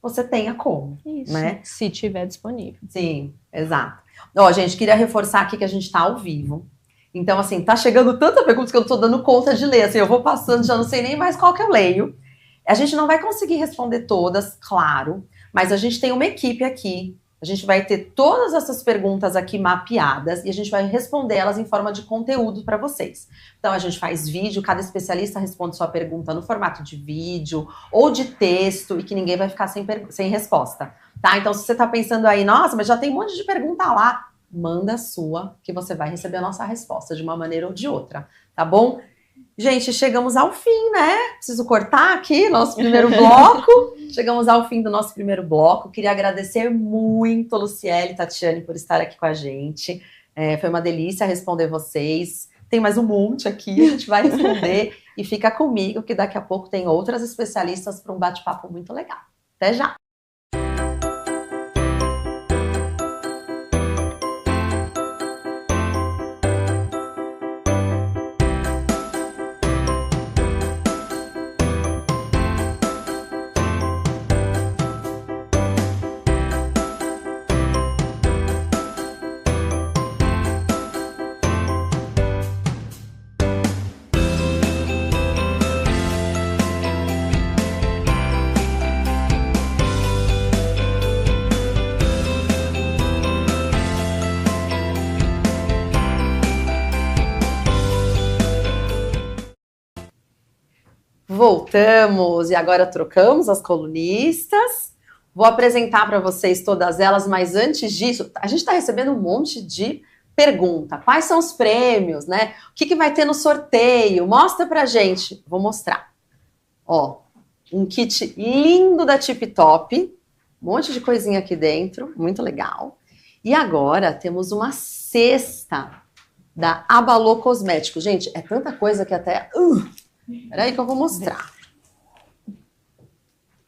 você tenha como, isso, né? Se tiver disponível. Sim, exato. Ó, gente, queria reforçar aqui que a gente tá ao vivo. Então, assim, tá chegando tanta pergunta que eu não tô dando conta de ler. Assim, eu vou passando, já não sei nem mais qual que eu leio. A gente não vai conseguir responder todas, claro, mas a gente tem uma equipe aqui. A gente vai ter todas essas perguntas aqui mapeadas e a gente vai responder elas em forma de conteúdo para vocês. Então, a gente faz vídeo, cada especialista responde sua pergunta no formato de vídeo ou de texto e que ninguém vai ficar sem resposta, tá? Então, se você tá pensando aí, nossa, mas já tem um monte de pergunta lá, manda a sua que você vai receber a nossa resposta de uma maneira ou de outra, tá bom? Gente, chegamos ao fim, né? Preciso cortar aqui nosso primeiro bloco. Chegamos ao fim do nosso primeiro bloco. Queria agradecer muito, Luciele e Tatiane, por estar aqui com a gente. Foi uma delícia responder vocês. Tem mais um monte aqui, a gente vai responder. E fica comigo, que daqui a pouco tem outras especialistas para um bate-papo muito legal. Até já! Voltamos e agora trocamos as colunistas. Vou apresentar para vocês todas elas, mas antes disso, a gente está recebendo um monte de pergunta. Quais são os prêmios, né? O que vai ter no sorteio? Mostra pra gente. Vou mostrar. Ó, um kit lindo da Tip Top. Um monte de coisinha aqui dentro, muito legal. E agora temos uma cesta da Abalô Cosméticos. Gente, é tanta coisa que até... Peraí que eu vou mostrar.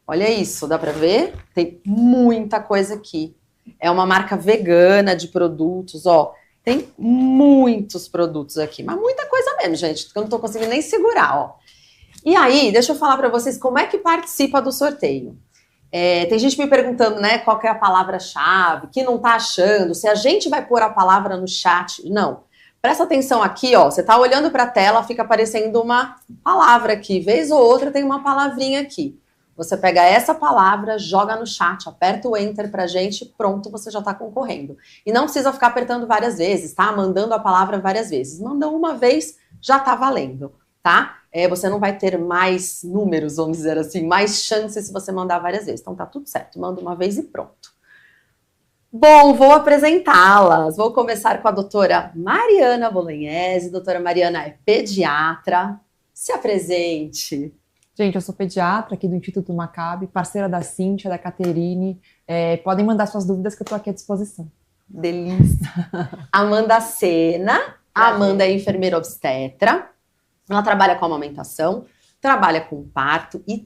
Olha isso, dá pra ver? Tem muita coisa aqui. É uma marca vegana de produtos, ó. Tem muitos produtos aqui, mas muita coisa mesmo, gente, que eu não tô conseguindo nem segurar, ó. E aí, deixa eu falar pra vocês como é que participa do sorteio. Tem gente me perguntando, né, qual que é a palavra-chave, que não tá achando, se a gente vai pôr a palavra no chat. Não. Presta atenção aqui, ó, você tá olhando para a tela, fica aparecendo uma palavra aqui, vez ou outra tem uma palavrinha aqui. Você pega essa palavra, joga no chat, aperta o Enter pra gente, pronto, você já tá concorrendo. E não precisa ficar apertando várias vezes, tá? Mandando a palavra várias vezes. Mandou uma vez, já tá valendo, tá? Você não vai ter mais números, vamos dizer assim, mais chances se você mandar várias vezes. Então tá tudo certo, manda uma vez e pronto. Bom, vou apresentá-las. Vou começar com a doutora Mariana Bolognese. Doutora Mariana é pediatra. Se apresente. Gente, eu sou pediatra aqui do Instituto Maccabi, parceira da Cíntia, da Caterine. Podem mandar suas dúvidas que eu estou aqui à disposição. Delícia. Amanda Sena. A Amanda é enfermeira obstetra. Ela trabalha com amamentação, trabalha com parto e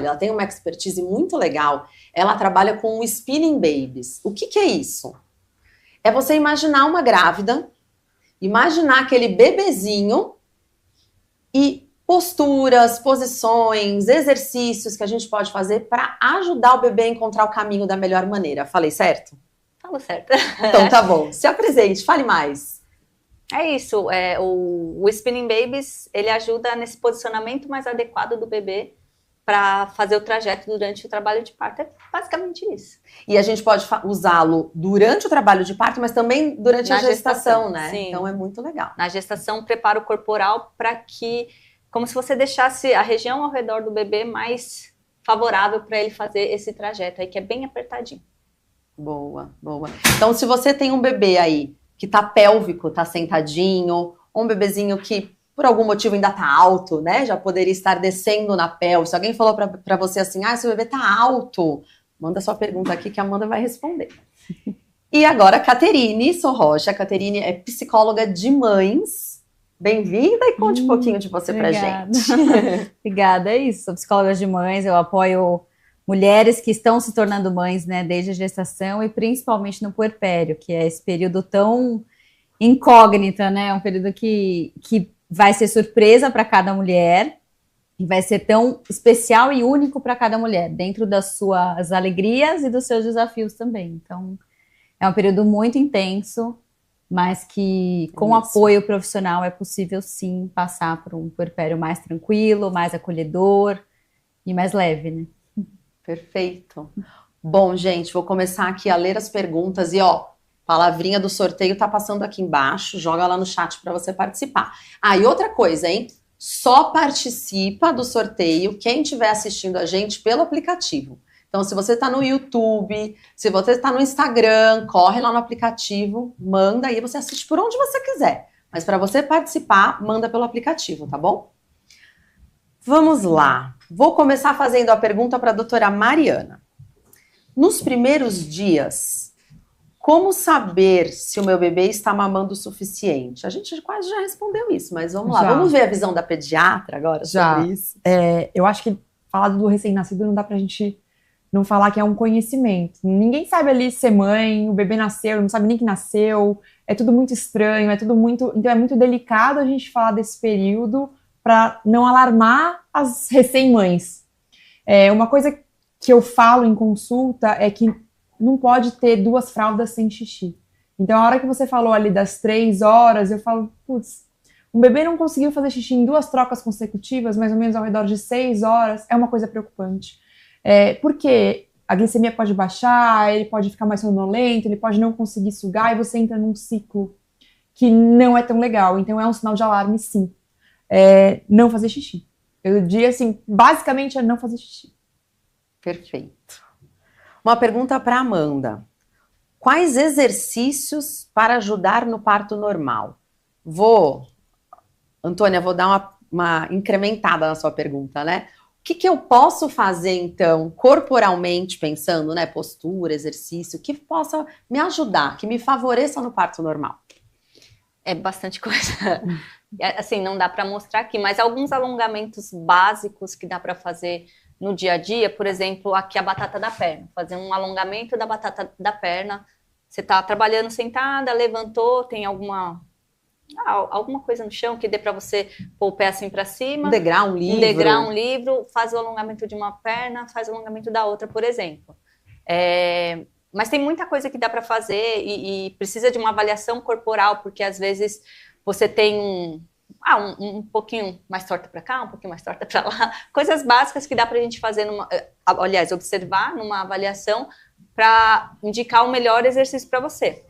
ela tem uma expertise muito legal. Ela trabalha com spinning babies. O que é isso? É você imaginar uma grávida, imaginar aquele bebezinho e posturas, posições, exercícios que a gente pode fazer para ajudar o bebê a encontrar o caminho da melhor maneira. Falei certo? Falou certo. Então tá bom. Se apresente, fale mais. É isso, o Spinning Babies, ele ajuda nesse posicionamento mais adequado do bebê para fazer o trajeto durante o trabalho de parto. É basicamente isso. E a gente pode usá-lo durante o trabalho de parto, mas também durante a gestação, né? Sim. Então é muito legal. Na gestação, preparo corporal para que, como se você deixasse a região ao redor do bebê mais favorável para ele fazer esse trajeto aí, que é bem apertadinho. Boa, boa. Então, se você tem um bebê aí que tá pélvico, tá sentadinho, ou um bebezinho que por algum motivo ainda tá alto, né? Já poderia estar descendo na pelve. Se alguém falou pra você assim, seu bebê tá alto, manda sua pergunta aqui que a Amanda vai responder. E agora a Caterine Sorrocha. A Caterine é psicóloga de mães. Bem-vinda e conte um pouquinho de você pra gente. Obrigada, é isso. Sou psicóloga de mães, eu apoio mulheres que estão se tornando mães, né, desde a gestação e principalmente no puerpério, que é esse período tão incógnita, né, um período que vai ser surpresa para cada mulher e vai ser tão especial e único para cada mulher, dentro das suas alegrias e dos seus desafios também. Então, é um período muito intenso, mas que com apoio profissional é possível sim passar por um puerpério mais tranquilo, mais acolhedor e mais leve, né? Perfeito. Bom, gente, vou começar aqui a ler as perguntas e, palavrinha do sorteio tá passando aqui embaixo, joga lá no chat para você participar. E outra coisa, hein? Só participa do sorteio quem estiver assistindo a gente pelo aplicativo. Então, se você tá no YouTube, se você tá no Instagram, corre lá no aplicativo, manda aí, você assiste por onde você quiser. Mas para você participar, manda pelo aplicativo, tá bom? Vamos lá. Vou começar fazendo a pergunta para a doutora Mariana. Nos primeiros dias, como saber se o meu bebê está mamando o suficiente? A gente quase já respondeu isso, mas vamos lá. Vamos ver a visão da pediatra agora sobre isso? Eu acho que falar do recém-nascido não dá pra gente não falar que é um conhecimento. Ninguém sabe ali ser mãe, o bebê nasceu, não sabe nem que nasceu, é tudo muito estranho, então é muito delicado a gente falar desse período para não alarmar as recém-mães. Uma coisa que eu falo em consulta é que não pode ter 2 fraldas sem xixi. Então, a hora que você falou ali das 3 horas, eu falo, putz, um bebê não conseguiu fazer xixi em 2 trocas consecutivas, mais ou menos ao redor de 6 horas, é uma coisa preocupante. Porque a glicemia pode baixar, ele pode ficar mais sonolento, ele pode não conseguir sugar, e você entra num ciclo que não é tão legal. Então, é um sinal de alarme, sim. Não fazer xixi. Eu diria assim, basicamente é não fazer xixi. Perfeito. Uma pergunta para Amanda. Quais exercícios para ajudar no parto normal? Antônia, vou dar uma incrementada na sua pergunta, né? O que eu posso fazer, então, corporalmente pensando, né? Postura, exercício, que possa me ajudar, que me favoreça no parto normal? É bastante coisa. Assim, não dá para mostrar aqui, mas alguns alongamentos básicos que dá para fazer no dia a dia, por exemplo, aqui a batata da perna. Fazer um alongamento da batata da perna. Você está trabalhando sentada, levantou, tem alguma coisa no chão que dê para você pôr o pé assim para cima. Um degrau, um livro. Um degrau, um livro, faz o alongamento de uma perna, faz o alongamento da outra, por exemplo. Mas tem muita coisa que dá para fazer e precisa de uma avaliação corporal, porque às vezes você tem um pouquinho mais torta para cá, um pouquinho mais torta para lá. Coisas básicas que dá para a gente fazer, observar numa avaliação para indicar o melhor exercício para você.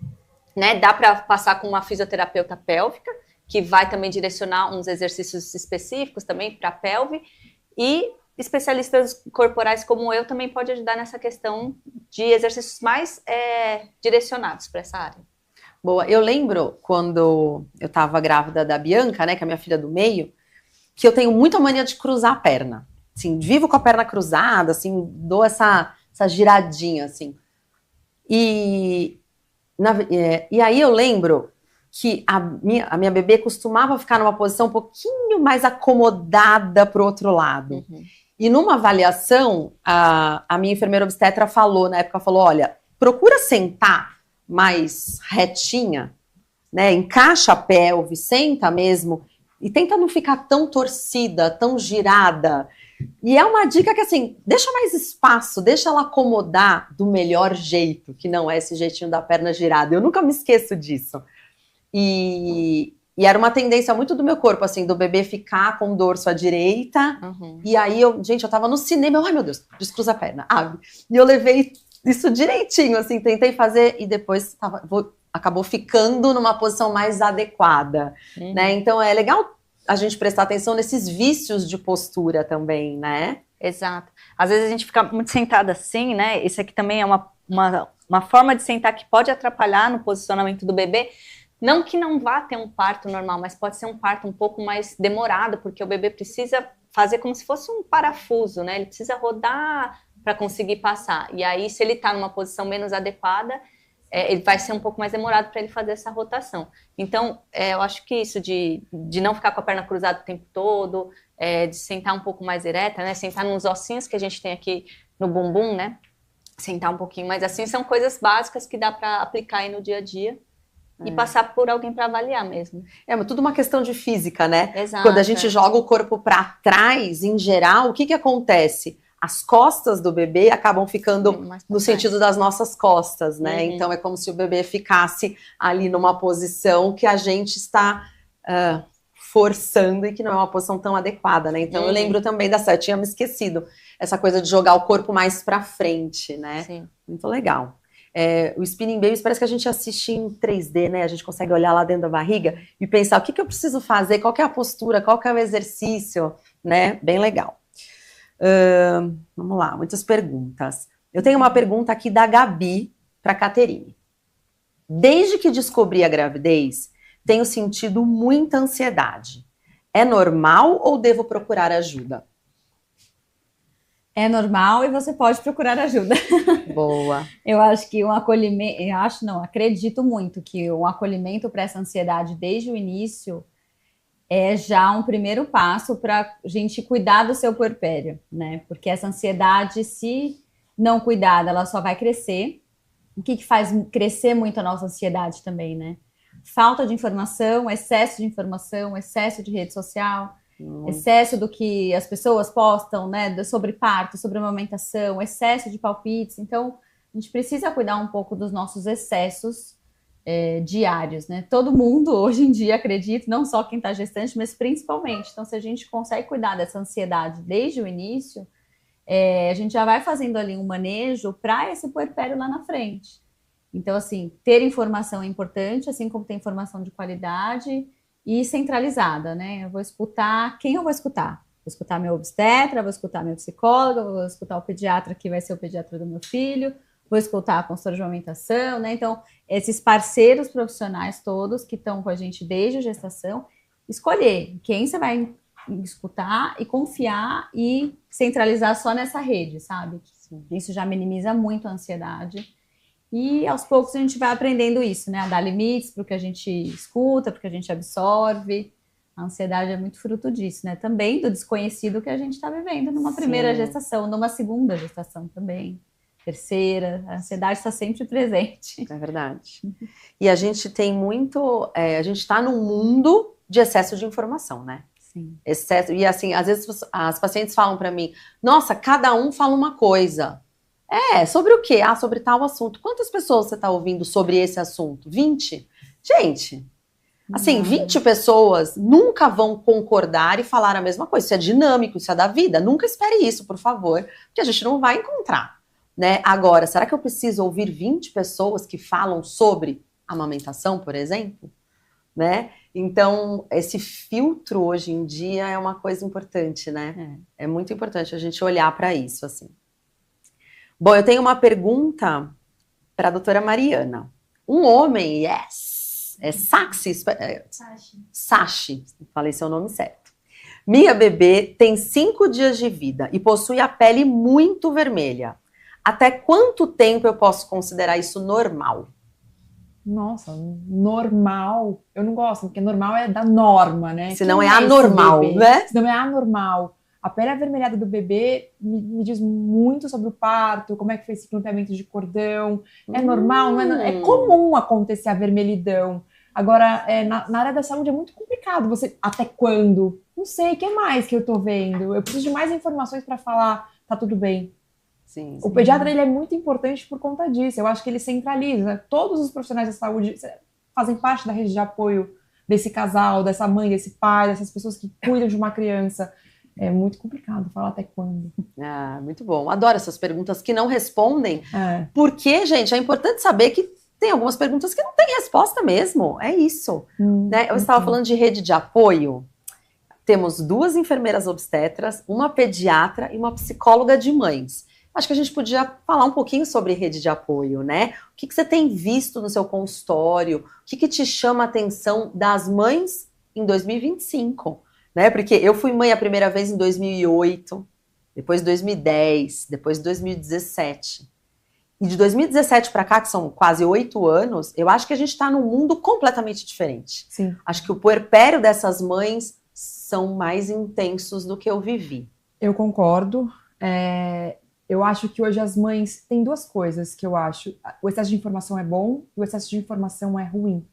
Né? Dá para passar com uma fisioterapeuta pélvica, que vai também direcionar uns exercícios específicos também para a pelve, e especialistas corporais como eu também pode ajudar nessa questão de exercícios mais direcionados para essa área. Boa, eu lembro quando eu estava grávida da Bianca, né, que é a minha filha do meio, que eu tenho muita mania de cruzar a perna. Assim, vivo com a perna cruzada, assim, dou essa giradinha, assim. E aí eu lembro que a minha bebê costumava ficar numa posição um pouquinho mais acomodada para o outro lado. Uhum. E numa avaliação, a minha enfermeira obstetra falou, olha, procura sentar mais retinha, né? Encaixa a pelve, senta mesmo, e tenta não ficar tão torcida, tão girada. E é uma dica que, assim, deixa mais espaço, deixa ela acomodar do melhor jeito, que não é esse jeitinho da perna girada. Eu nunca me esqueço disso. E era uma tendência muito do meu corpo, assim, do bebê ficar com o dorso à direita. Uhum. E aí, eu tava no cinema, ai meu Deus, descruza a perna, abre. E eu levei isso direitinho, assim, tentei fazer e depois acabou ficando numa posição mais adequada, né? Então é legal a gente prestar atenção nesses vícios de postura também, né? Exato. Às vezes a gente fica muito sentada assim, né? Isso aqui também é uma forma de sentar que pode atrapalhar no posicionamento do bebê. Não que não vá ter um parto normal, mas pode ser um parto um pouco mais demorado, porque o bebê precisa fazer como se fosse um parafuso, né? Ele precisa rodar para conseguir passar. E aí, se ele está numa posição menos adequada, ele vai ser um pouco mais demorado para ele fazer essa rotação. Então, eu acho que isso de não ficar com a perna cruzada o tempo todo, de sentar um pouco mais ereta, né? Sentar nos ossinhos que a gente tem aqui no bumbum, né? Sentar um pouquinho mais assim, são coisas básicas que dá para aplicar aí no dia a dia. E passar por alguém para avaliar mesmo. Mas tudo uma questão de física, né? Exato. Quando a gente joga o corpo para trás, em geral, o que acontece? As costas do bebê acabam ficando no sentido das nossas costas, né? Uhum. Então é como se o bebê ficasse ali numa posição que a gente está forçando e que não é uma posição tão adequada, né? Então eu lembro também eu tinha me esquecido, essa coisa de jogar o corpo mais para frente, né? Sim. Muito legal. O Spinning Babies parece que a gente assiste em 3D, né? A gente consegue olhar lá dentro da barriga e pensar o que eu preciso fazer, qual que é a postura, qual que é o exercício, né? Bem legal. Vamos lá, muitas perguntas. Eu tenho uma pergunta aqui da Gabi para a Caterine. Desde que descobri a gravidez, tenho sentido muita ansiedade. É normal ou devo procurar ajuda? É normal e você pode procurar ajuda. Boa. Eu acho que um acolhimento, acredito muito que um acolhimento para essa ansiedade desde o início é já um primeiro passo para a gente cuidar do seu puerpério, né? Porque essa ansiedade, se não cuidada, ela só vai crescer. O que faz crescer muito a nossa ansiedade também, né? Falta de informação, excesso de rede social, excesso do que as pessoas postam, né? Sobre parto, sobre amamentação, excesso de palpites. Então, a gente precisa cuidar um pouco dos nossos excessos diários, né? Todo mundo hoje em dia, acredito, não só quem está gestante, mas principalmente. Então, se a gente consegue cuidar dessa ansiedade desde o início, a gente já vai fazendo ali um manejo para esse puerpério lá na frente. Então, assim, ter informação é importante, assim como ter informação de qualidade e centralizada, né? Eu vou escutar quem eu vou escutar. escutar meu obstetra, vou escutar minha psicóloga, vou escutar o pediatra, que vai ser o pediatra do meu filho, vou escutar a consultora de amamentação, né? Então, esses parceiros profissionais todos que estão com a gente desde a gestação, escolher quem você vai escutar e confiar e centralizar só nessa rede, sabe? Isso já minimiza muito a ansiedade. E aos poucos a gente vai aprendendo isso, né? A dar limites para o que a gente escuta, para o que a gente absorve. A ansiedade é muito fruto disso, né? Também do desconhecido que a gente está vivendo numa primeira gestação, numa segunda gestação também, terceira. A ansiedade está sempre presente. É verdade. E a gente tem muito... a gente está num mundo de excesso de informação, né? Sim. Excesso, e assim, às vezes as pacientes falam para mim, nossa, cada um fala uma coisa. Sobre o quê? Sobre tal assunto. Quantas pessoas você está ouvindo sobre esse assunto? 20? Gente... Assim, 20 pessoas nunca vão concordar e falar a mesma coisa. Isso é dinâmico, isso é da vida. Nunca espere isso, por favor, porque a gente não vai encontrar, né? Agora, será que eu preciso ouvir 20 pessoas que falam sobre amamentação, por exemplo? Né? Então, esse filtro hoje em dia é uma coisa importante, né? É muito importante a gente olhar para isso, assim. Bom, eu tenho uma pergunta para a doutora Mariana. Um homem, Sashi, falei seu nome certo. Minha bebê tem 5 dias de vida e possui a pele muito vermelha. Até quanto tempo eu posso considerar isso normal? Nossa, normal, eu não gosto, porque normal é da norma, né? Se não é anormal, né? Se não é anormal. A pele avermelhada do bebê me diz muito sobre o parto, como é que foi esse clampeamento de cordão. É normal, não é comum acontecer a vermelhidão. Agora, na área da saúde é muito complicado. Você, até quando? Não sei, o que mais que eu tô vendo? Eu preciso de mais informações para falar, tá tudo bem. Sim. O pediatra, ele é muito importante por conta disso. Eu acho que ele centraliza. Todos os profissionais da saúde fazem parte da rede de apoio desse casal, dessa mãe, desse pai, dessas pessoas que cuidam de uma criança. É muito complicado falar até quando. Muito bom. Adoro essas perguntas que não respondem. Porque, gente, é importante saber que tem algumas perguntas que não tem resposta mesmo. É isso. Né? Eu estava falando de rede de apoio. Temos 2 enfermeiras obstetras, uma pediatra e uma psicóloga de mães. Acho que a gente podia falar um pouquinho sobre rede de apoio, né? O que você tem visto no seu consultório? O que te chama a atenção das mães em 2025? Né? Porque eu fui mãe a primeira vez em 2008, depois 2010, depois 2017. E de 2017 para cá, que são quase 8 anos, eu acho que a gente está num mundo completamente diferente. Sim. Acho que o puerpério dessas mães são mais intensos do que eu vivi. Eu concordo. Eu acho que hoje as mães... Tem 2 coisas que eu acho. O excesso de informação é bom e o excesso de informação é ruim.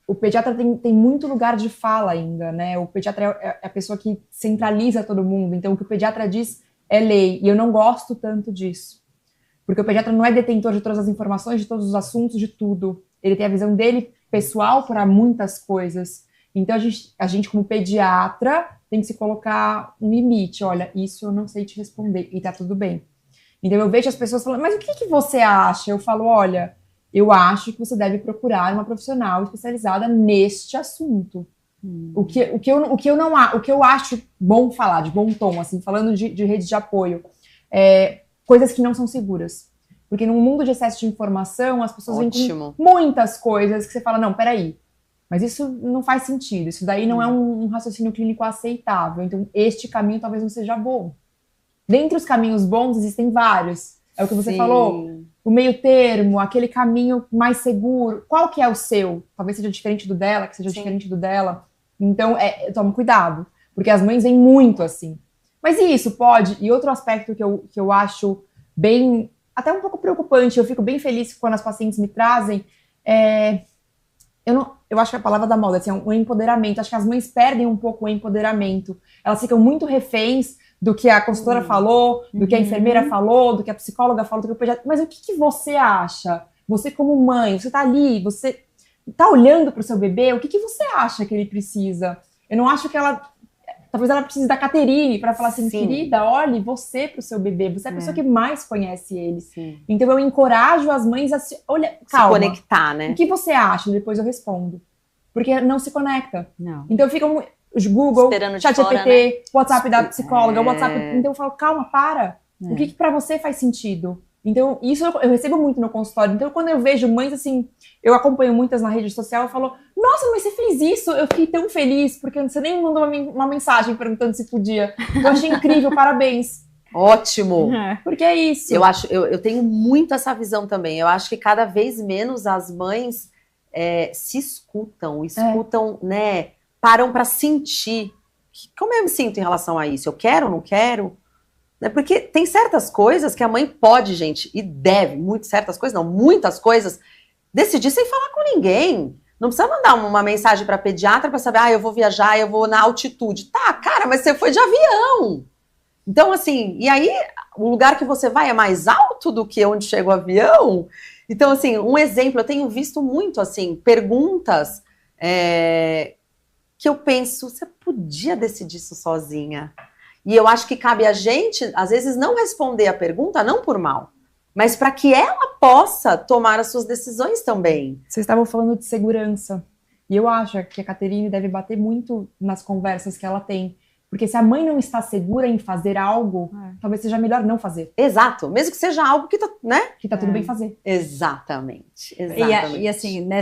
O pediatra tem muito lugar de fala ainda, né? O pediatra é a pessoa que centraliza todo mundo. Então, o que o pediatra diz é lei. E eu não gosto tanto disso. Porque o pediatra não é detentor de todas as informações, de todos os assuntos, de tudo. Ele tem a visão dele pessoal para muitas coisas. Então, a gente, como pediatra, tem que se colocar um limite. Olha, isso eu não sei te responder. E tá tudo bem. Então, eu vejo as pessoas falando, mas o que você acha? Eu falo, olha... Eu acho que você deve procurar uma profissional especializada neste assunto. O que eu acho bom falar, de bom tom, assim, falando de rede de apoio, coisas que não são seguras. Porque num mundo de excesso de informação, as pessoas vêm com muitas coisas que você fala, não, peraí, mas isso não faz sentido, isso daí não é um raciocínio clínico aceitável, então este caminho talvez não seja bom. Dentre os caminhos bons, existem vários. É o que você falou. O meio termo, aquele caminho mais seguro, qual que é o seu? Talvez seja diferente do dela, que seja diferente do dela. Então, toma cuidado, porque as mães vêm muito assim. Mas e isso, pode? E outro aspecto que eu acho bem, até um pouco preocupante, eu fico bem feliz quando as pacientes me trazem, eu acho que a palavra da moda assim, é um empoderamento. Acho que as mães perdem um pouco o empoderamento. Elas ficam muito reféns do que a consultora falou, do que a enfermeira falou, do que a psicóloga falou, do que o pediatra... Mas o que você acha? Você como mãe, você tá ali, você tá olhando pro seu bebê, o que você acha que ele precisa? Eu não acho que talvez ela precise da Caterine para falar assim, querida, olhe você pro seu bebê, você é a pessoa que mais conhece ele. Sim. Então eu encorajo as mães a se conectar, né? O que você acha? Depois eu respondo. Porque não se conecta. Não. Então fica Google, Esperando de ChatGPT, fora, né? WhatsApp da psicóloga, É. WhatsApp. Então eu falo, calma, para. O que pra você faz sentido? Então, isso eu recebo muito no consultório. Então, quando eu vejo mães assim, eu acompanho muitas na rede social, eu falo, nossa, mas você fez isso? Eu fiquei tão feliz, porque você nem me mandou uma mensagem perguntando se podia. Eu achei incrível, parabéns. Ótimo! Porque é isso. Eu tenho muito essa visão também. Eu acho que cada vez menos as mães se escutam, né? Param para sentir. Como eu me sinto em relação a isso? Eu quero ou não quero? Né? Porque tem certas coisas que a mãe pode, gente, e deve, muitas coisas, decidir sem falar com ninguém. Não precisa mandar uma mensagem para pediatra para saber, eu vou viajar, eu vou na altitude. Tá, cara, mas você foi de avião. Então, assim, e aí o lugar que você vai é mais alto do que onde chega o avião? Então, assim, um exemplo, eu tenho visto muito, assim, perguntas que eu penso, você podia decidir isso sozinha? E eu acho que cabe a gente, às vezes, não responder a pergunta, não por mal, mas para que ela possa tomar as suas decisões também. Vocês estavam falando de segurança. E eu acho que a Caterine deve bater muito nas conversas que ela tem. Porque se a mãe não está segura em fazer algo, talvez seja melhor não fazer. Exato. Mesmo que seja algo que tá, né? Que tá tudo bem fazer. Exatamente. E assim, né,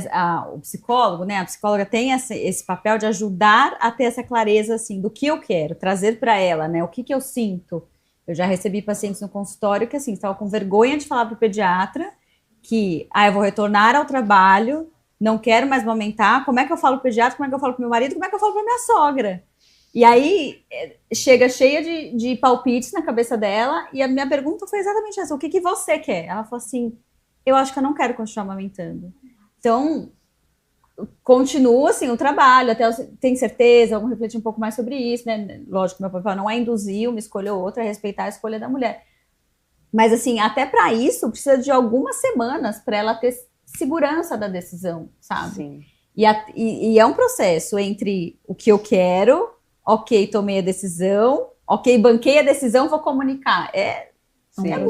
o psicólogo, né, a psicóloga tem esse papel de ajudar a ter essa clareza, assim, do que eu quero, trazer para ela, né, o que eu sinto. Eu já recebi pacientes no consultório que, assim, estavam com vergonha de falar para o pediatra que, eu vou retornar ao trabalho, não quero mais amamentar, como é que eu falo pro pediatra, como é que eu falo pro meu marido, como é que eu falo pra minha sogra? E aí, chega cheia de palpites na cabeça dela, e a minha pergunta foi exatamente essa, o que você quer? Ela falou assim, eu acho que eu não quero continuar amamentando. Então, continua, assim, o trabalho, até tem certeza, vamos refletir um pouco mais sobre isso, né? Lógico, meu papel não é induzir uma escolha ou outra, é respeitar a escolha da mulher. Mas, assim, até para isso, precisa de algumas semanas para ela ter segurança da decisão, sabe? Sim. E é um processo entre o que eu quero, ok, tomei a decisão, ok, banquei a decisão, vou comunicar. É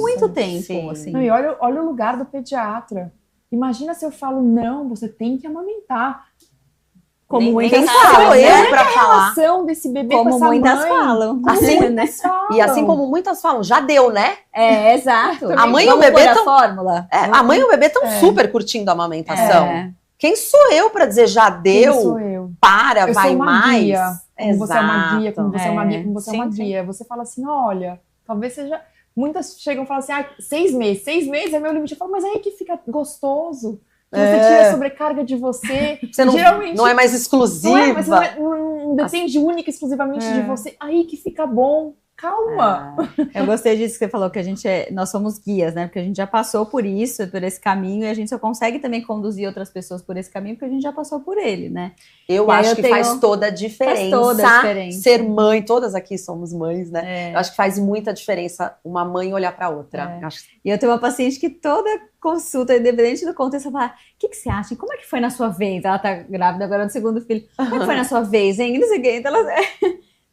muito tempo, sim. assim. Não, e olha o lugar do pediatra. Imagina se eu falo, não, você tem que amamentar. Como Quem muitas sou falam, eu né? para A falar? relação desse bebê Como com essa muitas mãe. falam. Assim, Muitas falam. E assim como muitas falam, já deu, né? Exato. A mãe e o Vamos bebê pôr a tão- fórmula? A mãe e o bebê estão super curtindo a amamentação. Quem sou eu para dizer já Quem deu, sou eu? para, Eu vai sou uma mais? guia. Como você é uma guia, como você é uma guia, como você é uma Sim, sim. guia. Você fala assim, olha, talvez seja... Muitas chegam e falam assim, 6 meses. 6 meses é meu limite. Eu falo, mas aí que fica gostoso. Que você tira a sobrecarga de você. Você não, Geralmente, não é mais exclusiva. mas não depende única e exclusivamente de você. Aí que fica bom. Calma. Eu gostei disso que você falou, que nós somos guias, né? Porque a gente já passou por isso, por esse caminho, e a gente só consegue também conduzir outras pessoas por esse caminho, porque a gente já passou por ele, né? Eu E aí acho eu que tenho- faz toda a diferença. Faz toda a diferença. Ser mãe, todas aqui somos mães, né? Eu acho que faz muita diferença uma mãe olhar para outra. Eu acho que E eu tenho uma paciente que toda consulta, independente do contexto, ela fala, o que você acha? Como é que foi na sua vez? Ela tá grávida agora do segundo filho. Como é que foi na sua vez, hein? Não sei o quê. Então ela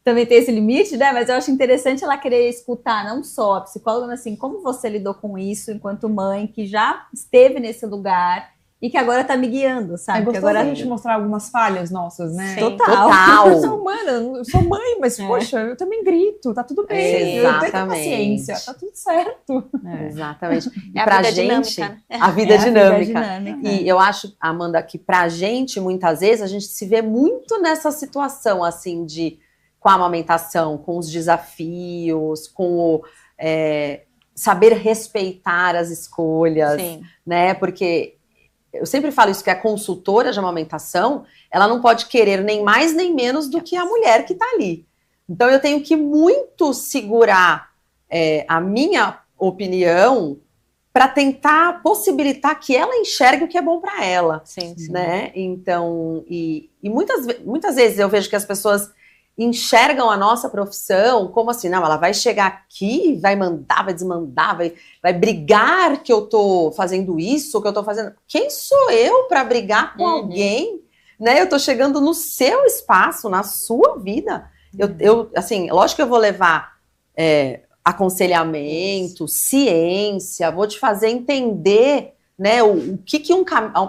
também tem esse limite, né? Mas eu acho interessante ela querer escutar, não só a psicóloga, mas assim, como você lidou com isso enquanto mãe, que já esteve nesse lugar e que agora tá me guiando, sabe? É que gostoso agora a gente mostrar algumas falhas nossas, né? Total. total. Eu sou humana, eu sou mãe, mas poxa, eu também grito, tá tudo bem. Eu tenho Exatamente. paciência, tá tudo certo. Exatamente. E É a pra vida gente, dinâmica, né? a vida dinâmica. dinâmica. E eu acho, Amanda, que pra gente, muitas vezes, a gente se vê muito nessa situação, assim, com a amamentação, com os desafios, com o saber respeitar as escolhas, Sim. né? Porque eu sempre falo isso, que a consultora de amamentação, ela não pode querer nem mais nem menos do que a mulher que tá ali. Então eu tenho que muito segurar a minha opinião para tentar possibilitar que ela enxergue o que é bom para ela, Sim, sim. né? Então, e muitas vezes eu vejo que as pessoas enxergam a nossa profissão como assim, não, ela vai chegar aqui, vai mandar, vai desmandar, vai brigar que eu tô fazendo isso, que eu tô fazendo... Quem sou eu para brigar com alguém, né? Eu tô chegando no seu espaço, na sua vida. Eu assim, lógico que eu vou levar aconselhamento, ciência, vou te fazer entender, né, o que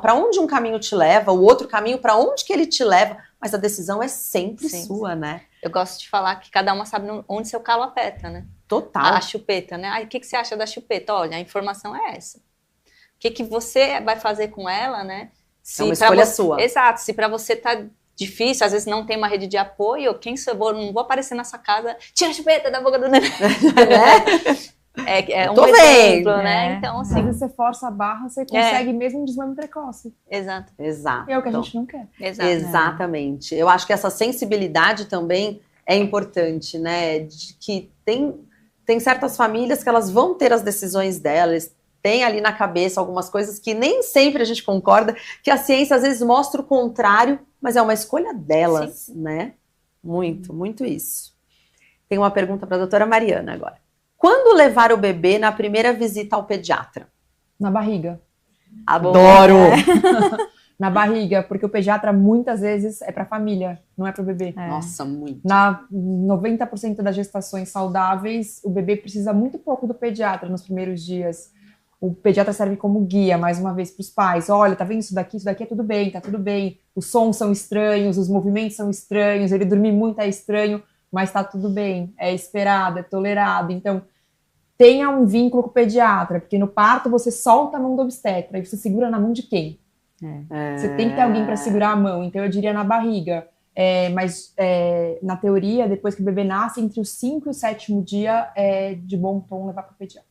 para onde um caminho te leva, o outro caminho para onde que ele te leva, mas a decisão é sempre Sim. sua, né? Eu gosto de falar que cada uma sabe onde seu calo aperta, né? Total. A chupeta, né? O que você acha da chupeta? Olha, a informação é essa. O que você vai fazer com ela, né? É uma escolha você, sua. Exato. Se para você tá difícil, às vezes não tem uma rede de apoio, não vou aparecer nessa casa, tira a chupeta da boca do neném, né? É um exemplo, né? Então, Às assim, vezes você força a barra, você consegue mesmo um desmame precoce. exato. Exato. E é o que a gente não quer. Exato. Exatamente. Eu acho que essa sensibilidade também é importante, né? De que tem certas famílias que elas vão ter as decisões delas, tem ali na cabeça algumas coisas que nem sempre a gente concorda, que a ciência às vezes mostra o contrário, mas é uma escolha delas, né? Muito isso. Tem uma pergunta para a doutora Mariana agora. Quando levar o bebê na primeira visita ao pediatra? Na barriga. Adoro! Na barriga, porque o pediatra muitas vezes é para família, não é para o bebê. Nossa, muito. Na 90% das gestações saudáveis, o bebê precisa muito pouco do pediatra nos primeiros dias. O pediatra serve como guia, mais uma vez, para os pais. Olha, tá vendo isso daqui é tudo bem, tá tudo bem. Os sons são estranhos, os movimentos são estranhos, ele dormir muito é estranho, mas tá tudo bem, é esperado, é tolerado. Então, tenha um vínculo com o pediatra, porque no parto você solta a mão do obstetra e você segura na mão de quem? Você tem que ter alguém para segurar a mão, então eu diria na barriga. Mas na teoria, depois que o bebê nasce, entre o 5º e o 7º dia, é de bom tom levar para o pediatra.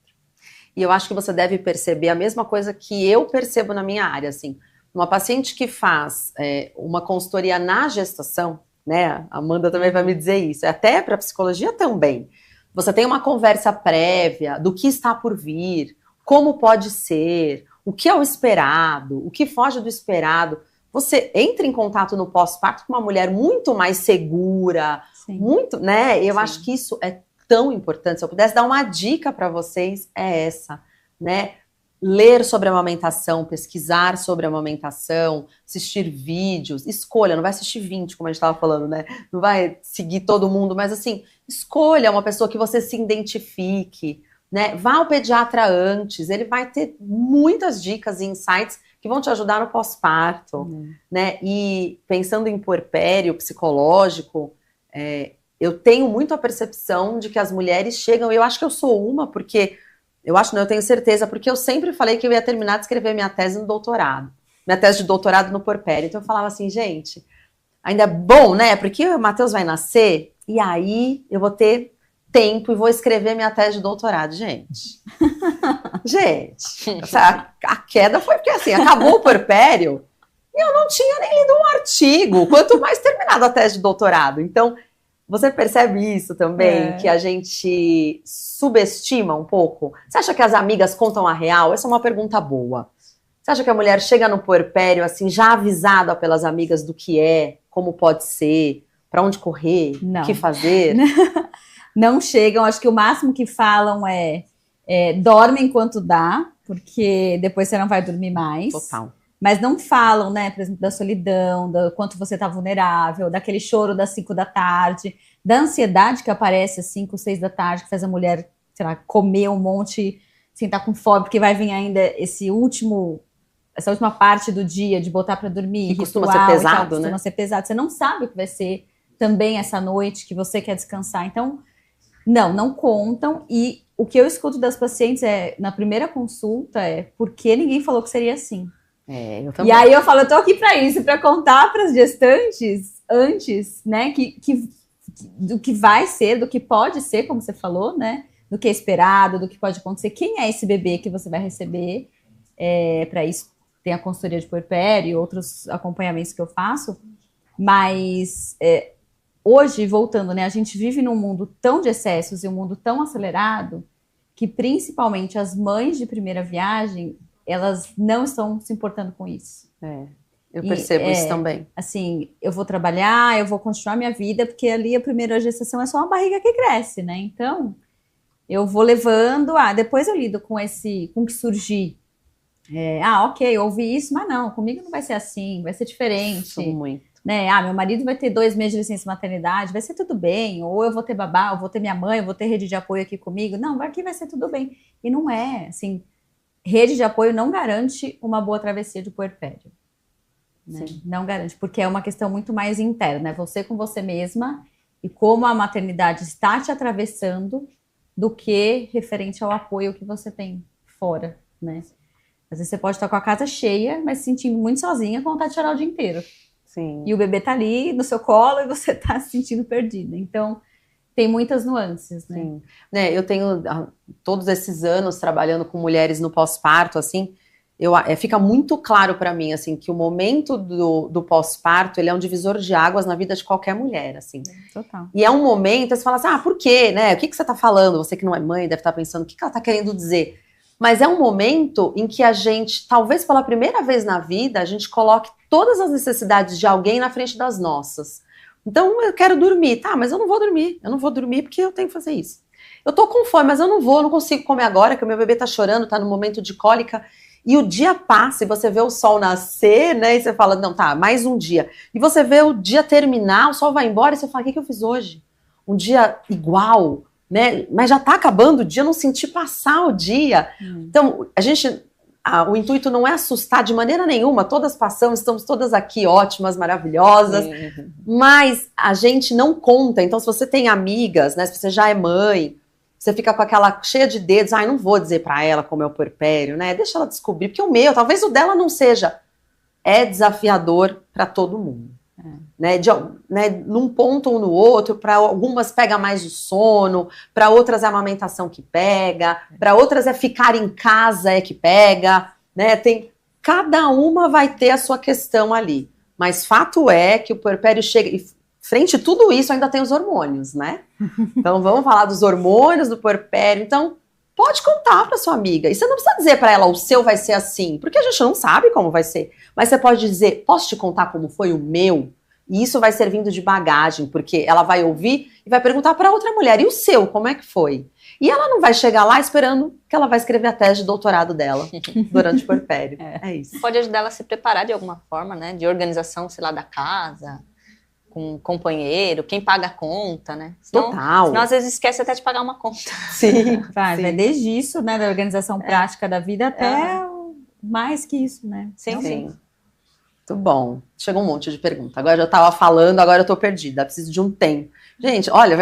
E eu acho que você deve perceber a mesma coisa que eu percebo na minha área, assim. Uma paciente que faz uma consultoria na gestação, né? A Amanda também vai me dizer isso, até para psicologia também. Você tem uma conversa prévia do que está por vir, como pode ser, o que é o esperado, o que foge do esperado. Você entra em contato no pós-parto com uma mulher muito mais segura, Sim. muito, né? Eu Sim. acho que isso é tão importante. Se eu pudesse dar uma dica para vocês, é essa, né? Ler sobre amamentação, pesquisar sobre amamentação, assistir vídeos, escolha, não vai assistir 20, como a gente estava falando, né? Não vai seguir todo mundo, mas assim, escolha uma pessoa que você se identifique, né? Vá ao pediatra antes, ele vai ter muitas dicas e insights que vão te ajudar no pós-parto, né? E pensando em puerpério psicológico, eu tenho muito a percepção de que as mulheres chegam, e eu acho que eu sou uma, porque, eu acho, não, eu tenho certeza, porque eu sempre falei que eu ia terminar de escrever minha tese no doutorado, minha tese de doutorado no puerpério, então eu falava assim, gente, ainda é bom, né, porque o Matheus vai nascer, e aí eu vou ter tempo e vou escrever minha tese de doutorado, gente, a queda foi porque assim, acabou o puerpério, e eu não tinha nem lido um artigo, quanto mais terminado a tese de doutorado, então... Você percebe isso também, que a gente subestima um pouco? Você acha que as amigas contam a real? Essa é uma pergunta boa. Você acha que a mulher chega no puerpério, assim, já avisada pelas amigas do que é, como pode ser, para onde correr, o que fazer? Não chegam, acho que o máximo que falam é dorme enquanto dá, porque depois você não vai dormir mais. Total. Mas não falam, né, por exemplo, da solidão, do quanto você tá vulnerável, daquele choro das 5 da tarde, da ansiedade que aparece às 5, 6 da tarde, que faz a mulher, sei lá, comer um monte, assim, tá com fome, porque vai vir ainda essa última parte do dia de botar para dormir. Que costuma ser pesado, né? Costuma ser pesado. Você não sabe o que vai ser também essa noite que você quer descansar. Então, não contam. E o que eu escuto das pacientes na primeira consulta por que ninguém falou que seria assim. Eu também. E aí eu falo, eu tô aqui para isso, para contar para as gestantes antes, né, do que vai ser, do que pode ser, como você falou, né, do que é esperado, do que pode acontecer, quem é esse bebê que você vai receber, para isso tem a consultoria de puerpério e outros acompanhamentos que eu faço, mas hoje, voltando, né, a gente vive num mundo tão de excessos e um mundo tão acelerado que principalmente as mães de primeira viagem elas não estão se importando com isso. Eu percebo isso também. Assim, eu vou trabalhar, eu vou continuar minha vida, porque ali a primeira gestação é só uma barriga que cresce, né? Então, eu vou levando, depois eu lido com o que surgir. Ok, eu ouvi isso, mas não, comigo não vai ser assim, vai ser diferente. Muito. Né? Meu marido vai ter 2 meses de licença maternidade, vai ser tudo bem, ou eu vou ter babá, eu vou ter minha mãe, eu vou ter rede de apoio aqui comigo. Não, aqui vai ser tudo bem. E não é, assim... Rede de apoio não garante uma boa travessia de puerpério. né? Não garante, porque é uma questão muito mais interna, é você com você mesma e como a maternidade está te atravessando do que referente ao apoio que você tem fora, né? Às vezes você pode estar com a casa cheia, mas se sentindo muito sozinha, com vontade de chorar o dia inteiro. Sim. E o bebê tá ali no seu colo e você tá se sentindo perdida. Então, tem muitas nuances, né? Sim. Né, eu tenho todos esses anos trabalhando com mulheres no pós-parto, assim, fica muito claro para mim, assim, que o momento do pós-parto, ele é um divisor de águas na vida de qualquer mulher, assim. Total. E é um momento, você fala assim, por quê, né? O que você tá falando? Você que não é mãe deve estar pensando, o que ela tá querendo dizer? Mas é um momento em que a gente, talvez pela primeira vez na vida, a gente coloque todas as necessidades de alguém na frente das nossas. Então, eu quero dormir. Tá, mas eu não vou dormir. Eu não vou dormir porque eu tenho que fazer isso. Eu tô com fome, mas eu não consigo comer agora, que o meu bebê tá chorando, tá no momento de cólica. E o dia passa e você vê o sol nascer, né? E você fala, não, tá, mais um dia. E você vê o dia terminar, o sol vai embora e você fala, o que eu fiz hoje? Um dia igual, né? Mas já tá acabando o dia, eu não senti passar o dia. Então, o intuito não é assustar de maneira nenhuma, todas passamos, estamos todas aqui ótimas, maravilhosas, mas a gente não conta. Então, se você tem amigas, né, se você já é mãe, você fica com aquela cheia de dedos, não vou dizer pra ela como é o puerpério, né, deixa ela descobrir, porque o meu, talvez o dela não seja, é desafiador para todo mundo. Né, num ponto ou no outro, para algumas pega mais o sono, para outras é a amamentação que pega, para outras é ficar em casa que pega, né? Cada uma vai ter a sua questão ali. Mas fato é que o puerpério chega e frente a tudo isso ainda tem os hormônios, né? Então vamos falar dos hormônios do puerpério. Então pode contar para sua amiga. E você não precisa dizer para ela o seu vai ser assim, porque a gente não sabe como vai ser. Mas você pode dizer, posso te contar como foi o meu? E isso vai servindo de bagagem, porque ela vai ouvir e vai perguntar para outra mulher, e o seu, como é que foi? E ela não vai chegar lá esperando que ela vai escrever a tese de doutorado dela durante o puerpério. É isso. Pode ajudar ela a se preparar de alguma forma, né? De organização, sei lá, da casa, com um companheiro, quem paga a conta, né? Total. Senão às vezes esquece até de pagar uma conta. Sim. Vai sim. desde isso, né, da organização prática da vida até mais que isso, né? Sim. Muito bom. Chegou um monte de pergunta. Agora eu já estava falando, agora eu tô perdida. Preciso de um tempo. Gente, olha,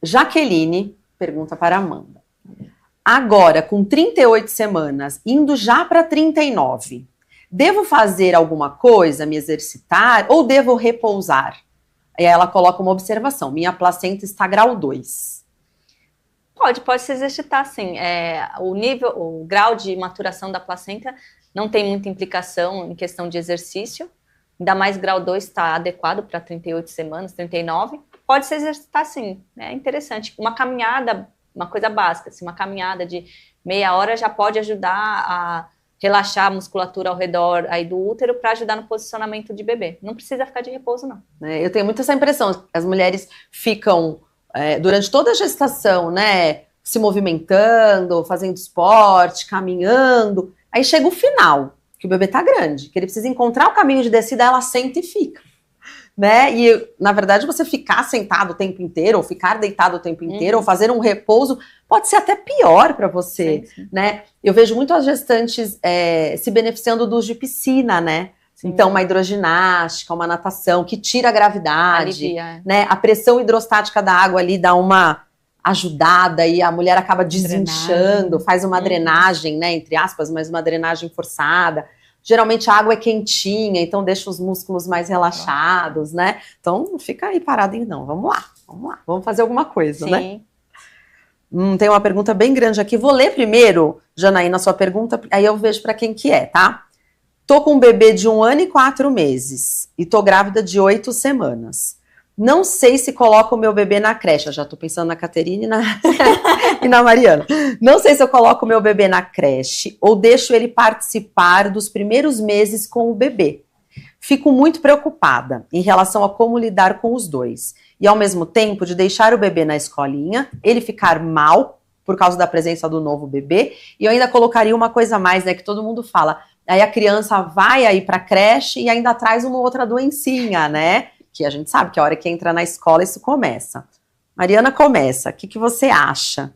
Jaqueline pergunta para Amanda. Agora, com 38 semanas, indo já para 39, devo fazer alguma coisa, me exercitar, ou devo repousar? E ela coloca uma observação. Minha placenta está grau 2. Pode se exercitar, sim. O grau de maturação da placenta não tem muita implicação em questão de exercício, ainda mais grau 2 está adequado para 38 semanas, 39. Pode se exercitar, sim. É interessante. Uma caminhada, uma coisa básica, assim, uma caminhada de meia hora já pode ajudar a relaxar a musculatura ao redor aí do útero para ajudar no posicionamento de bebê. Não precisa ficar de repouso, não. Eu tenho muito essa impressão. As mulheres ficam... durante toda a gestação, né, se movimentando, fazendo esporte, caminhando, aí chega o final, que o bebê tá grande, que ele precisa encontrar o caminho de descida, ela senta e fica, né, e na verdade você ficar sentado o tempo inteiro, ou ficar deitado o tempo inteiro, ou fazer um repouso, pode ser até pior para você, sim. Né, eu vejo muito as gestantes se beneficiando do uso de piscina, né, então, uma hidroginástica, uma natação que tira a gravidade, alivia, né? A pressão hidrostática da água ali dá uma ajudada e a mulher acaba desinchando, faz uma drenagem, né? Entre aspas, mas uma drenagem forçada. Geralmente a água é quentinha, então deixa os músculos mais relaxados, né? Então, não fica aí parado não. Vamos lá. Vamos fazer alguma coisa, né? Tem uma pergunta bem grande aqui. Vou ler primeiro, Janaína, a sua pergunta, aí eu vejo para quem que é, tá? Tô com um bebê de 1 ano e 4 meses e tô grávida de 8 semanas. Não sei se coloco o meu bebê na creche. Eu já tô pensando na Caterine e na Mariana. Não sei se eu coloco o meu bebê na creche ou deixo ele participar dos primeiros meses com o bebê. Fico muito preocupada em relação a como lidar com os dois. E ao mesmo tempo de deixar o bebê na escolinha, ele ficar mal por causa da presença do novo bebê. E eu ainda colocaria uma coisa a mais, né, que todo mundo fala. Aí a criança vai aí pra creche e ainda traz uma outra doencinha, né? Que a gente sabe que a hora que entra na escola isso começa. Mariana, começa. O que você acha?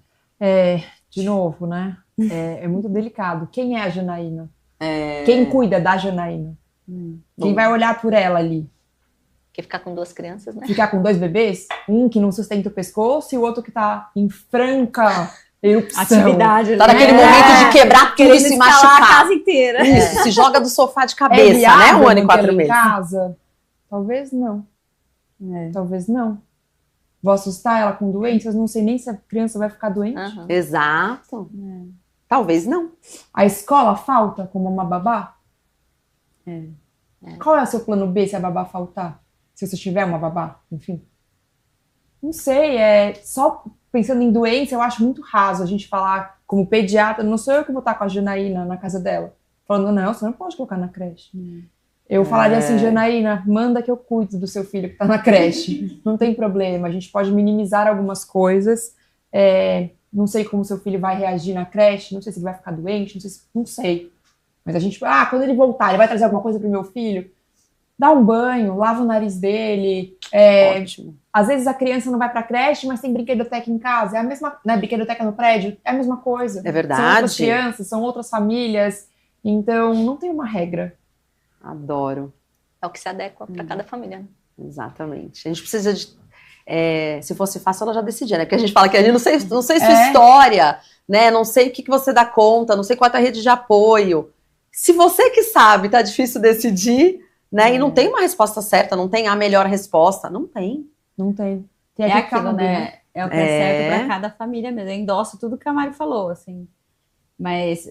De novo, né? É muito delicado. Quem é a Janaína? Quem cuida da Janaína? Quem vai olhar por ela ali? Porque ficar com 2 crianças, né? Ficar com 2 bebês? Um que não sustenta o pescoço e o outro que tá em franca erupção. Atividade. Tá naquele momento de quebrar tudo e se a machucar. casa inteira. Isso, se joga do sofá de cabeça, né? viável 1 ano e manter 4 ela em meses. casa? Talvez não. Talvez não. Vou assustar ela com doenças? Não sei nem se a criança vai ficar doente. Aham. Exato. Talvez não. A escola falta como uma babá? Qual é o seu plano B se a babá faltar? Se você tiver uma babá, enfim. Não sei, só pensando em doença, eu acho muito raso a gente falar como pediatra, não sou eu que vou estar com a Janaína na casa dela. Falando, não, você não pode colocar na creche. Eu falaria assim, Janaína, manda que eu cuido do seu filho que tá na creche. Não tem problema, a gente pode minimizar algumas coisas. Não sei como seu filho vai reagir na creche, não sei se ele vai ficar doente, não sei. Mas a gente, quando ele voltar, ele vai trazer alguma coisa pro meu filho? Dá um banho, lava o nariz dele. Ótimo. Às vezes a criança não vai pra creche, mas tem brinquedoteca em casa. É a mesma, né, brinquedoteca no prédio, é a mesma coisa. É verdade. São outras crianças, são outras famílias. Então, não tem uma regra. Adoro. É o que se adequa para cada família. Né? Exatamente. A gente precisa de... se fosse fácil, ela já decidia, né? Porque a gente fala que a gente não sei sua É. história, né? Não sei o que você dá conta, não sei qual é a tua rede de apoio. Se você que sabe, tá difícil decidir, né? E não tem uma resposta certa, não tem a melhor resposta. Não tem. Não tem. Tem É que aquilo, cabe, né? É o que é certo para cada família mesmo. Eu endosso tudo que a Mari falou, assim. Mas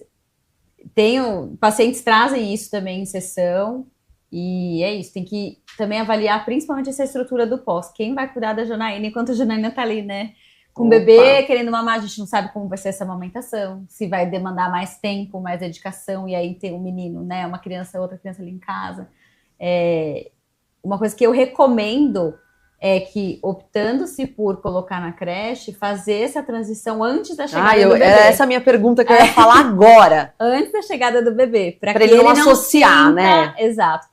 pacientes trazem isso também em sessão. E é isso, tem que também avaliar principalmente essa estrutura do pós. Quem vai cuidar da Janaína enquanto a Janaína tá ali, né? Com o bebê querendo mamar, a gente não sabe como vai ser essa amamentação, se vai demandar mais tempo, mais dedicação, e aí tem um menino, né? Uma criança, outra criança ali em casa. Uma coisa que eu recomendo é que, optando-se por colocar na creche, fazer essa transição antes da chegada do bebê. Era essa a minha pergunta que eu ia falar agora. Antes da chegada do bebê. Para ele não associar, né? Exato.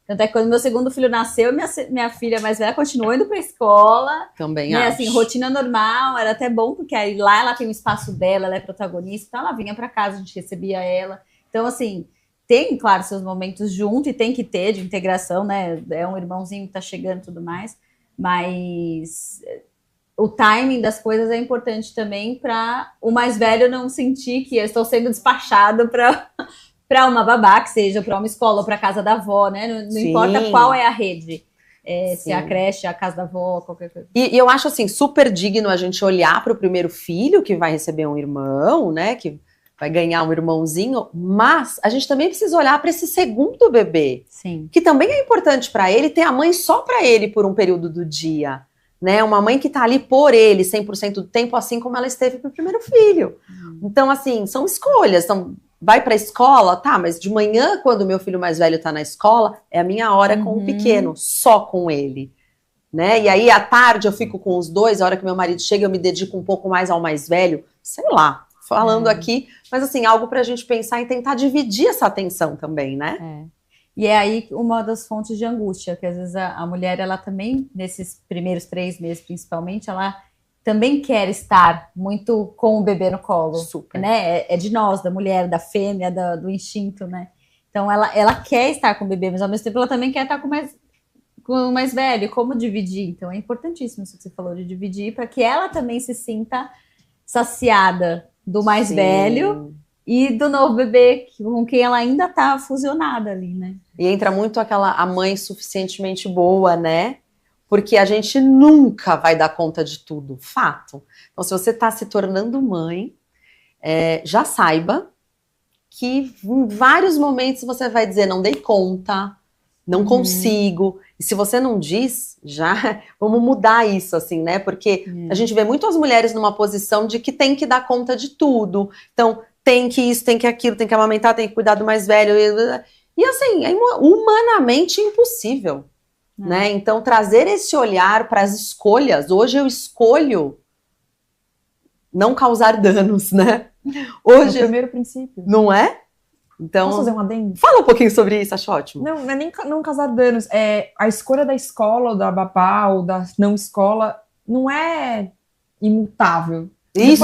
Tanto é que quando meu segundo filho nasceu, minha filha mais velha continuou indo para a escola. Também né, acho. assim, rotina normal, era até bom, porque aí lá ela tem o espaço dela, ela é protagonista, então ela vinha para casa, a gente recebia ela. Então, assim, tem, claro, seus momentos junto, e tem que ter de integração, né? É um irmãozinho que tá chegando e tudo mais, mas o timing das coisas é importante também para o mais velho não sentir que eu estou sendo despachado para uma babá, que seja para uma escola ou para casa da avó, né? Não importa qual é a rede. Se é a creche, a casa da avó, qualquer coisa. E eu acho, assim, super digno a gente olhar para o primeiro filho que vai receber um irmão, né? Que vai ganhar um irmãozinho, mas a gente também precisa olhar para esse segundo bebê. Sim. Que também é importante para ele ter a mãe só para ele por um período do dia. Né? Uma mãe que tá ali por ele 100% do tempo, assim como ela esteve pro primeiro filho. Então, assim, são escolhas. Então, vai pra escola, tá, mas de manhã, quando o meu filho mais velho tá na escola, é a minha hora com o pequeno, só com ele. Né? E aí, à tarde, eu fico com os dois, a hora que meu marido chega, eu me dedico um pouco mais ao mais velho, sei lá, falando aqui, mas assim, algo pra gente pensar e tentar dividir essa atenção também, né? E é aí uma das fontes de angústia, que às vezes a mulher, ela também, nesses primeiros 3 meses principalmente, ela também quer estar muito com o bebê no colo. Super. Né? É de nós, da mulher, da fêmea, do instinto, né? Então ela quer estar com o bebê, mas ao mesmo tempo ela também quer estar com o mais velho. Como dividir? Então é importantíssimo isso que você falou, de dividir, para que ela também se sinta saciada do mais velho e do novo bebê, com quem ela ainda tá fusionada ali, né? E entra muito a mãe suficientemente boa, né? Porque a gente nunca vai dar conta de tudo, fato. Então, se você tá se tornando mãe, já saiba que em vários momentos você vai dizer, não dei conta, não consigo. E se você não diz, já vamos mudar isso, assim, né? Porque a gente vê muito as mulheres numa posição de que tem que dar conta de tudo. Então, tem que isso, tem que aquilo, tem que amamentar, tem que cuidar do mais velho. E assim, é humanamente impossível. Né? Então, trazer esse olhar para as escolhas. Hoje eu escolho não causar danos, né? Hoje, É o primeiro princípio. não é? Então, Posso fazer um adendo? fala um pouquinho sobre isso, acho ótimo. Não é nem não causar danos. A escolha da escola, ou da babá, ou da não escola, não é imutável. Isso!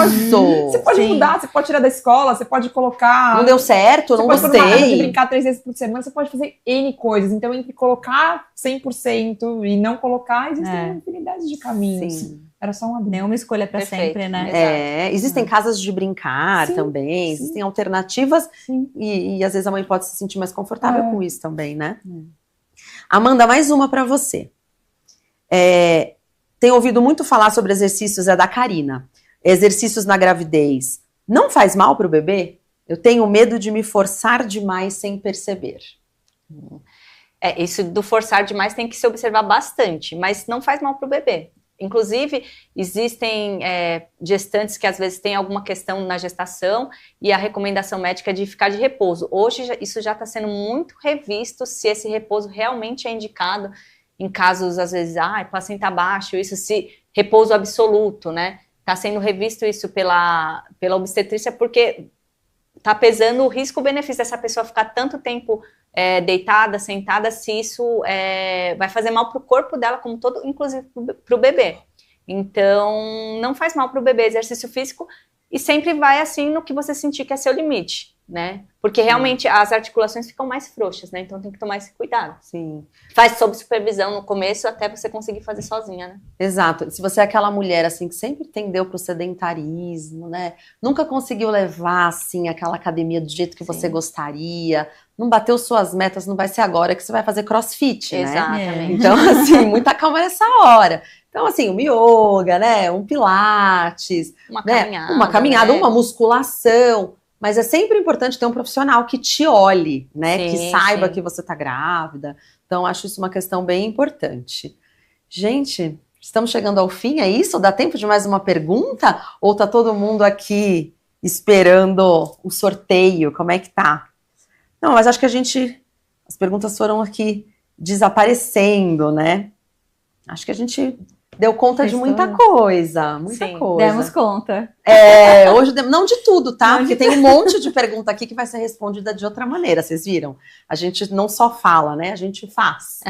Você pode mudar, você pode tirar da escola, você pode colocar... Não deu certo, não Você pode gostei. brincar 3 vezes por semana, você pode fazer N coisas. Então, entre colocar 100% e não colocar, existem uma infinidade de caminhos. Sim. Era só uma dúvida. Nenhuma escolha para Perfeito. sempre, né? Existem casas de brincar Sim, também, sim. existem alternativas Sim. e às vezes a mãe pode se sentir mais confortável com isso também, né? Amanda, mais uma para você. Tenho ouvido muito falar sobre exercícios, é da Karina. Exercícios na gravidez. Não faz mal para o bebê? Eu tenho medo de me forçar demais sem perceber. Isso do forçar demais tem que se observar bastante, mas não faz mal para o bebê. Inclusive, existem gestantes que às vezes têm alguma questão na gestação e a recomendação médica é de ficar de repouso. Hoje, isso já está sendo muito revisto se esse repouso realmente é indicado em casos, às vezes, placenta abaixo, isso se repouso absoluto, né? Está sendo revisto isso pela obstetrícia porque está pesando o risco-benefício dessa pessoa ficar tanto tempo deitada, sentada, se isso vai fazer mal para o corpo dela como todo, inclusive para o bebê. Então, não faz mal para o bebê exercício físico e sempre vai assim no que você sentir que é seu limite, né? Porque realmente as articulações ficam mais frouxas, né? Então tem que tomar esse cuidado. Sim. Faz sob supervisão no começo até você conseguir fazer sozinha, né? Exato. Se você é aquela mulher assim que sempre tendeu para o sedentarismo, né? Nunca conseguiu levar assim aquela academia do jeito que você gostaria, não bateu suas metas, não vai ser agora que você vai fazer crossfit, né? Exatamente. Então, assim, muita calma nessa hora. Então, assim, um yoga, né? Um pilates, Uma né? caminhada. Uma caminhada, né? uma musculação. Mas é sempre importante ter um profissional que te olhe, né? Sim, que saiba sim. que você tá grávida. Então, acho isso uma questão bem importante. Gente, estamos chegando ao fim, é isso? Dá tempo de mais uma pergunta? Ou tá todo mundo aqui esperando o sorteio? Como é que tá? Não, mas acho que as perguntas foram aqui desaparecendo, né? Acho que a gente deu conta de muita coisa, muita Sim, coisa. Demos conta. Hoje, não de tudo, tá? Porque tem um monte de pergunta aqui que vai ser respondida de outra maneira, vocês viram? A gente não só fala, né? A gente faz.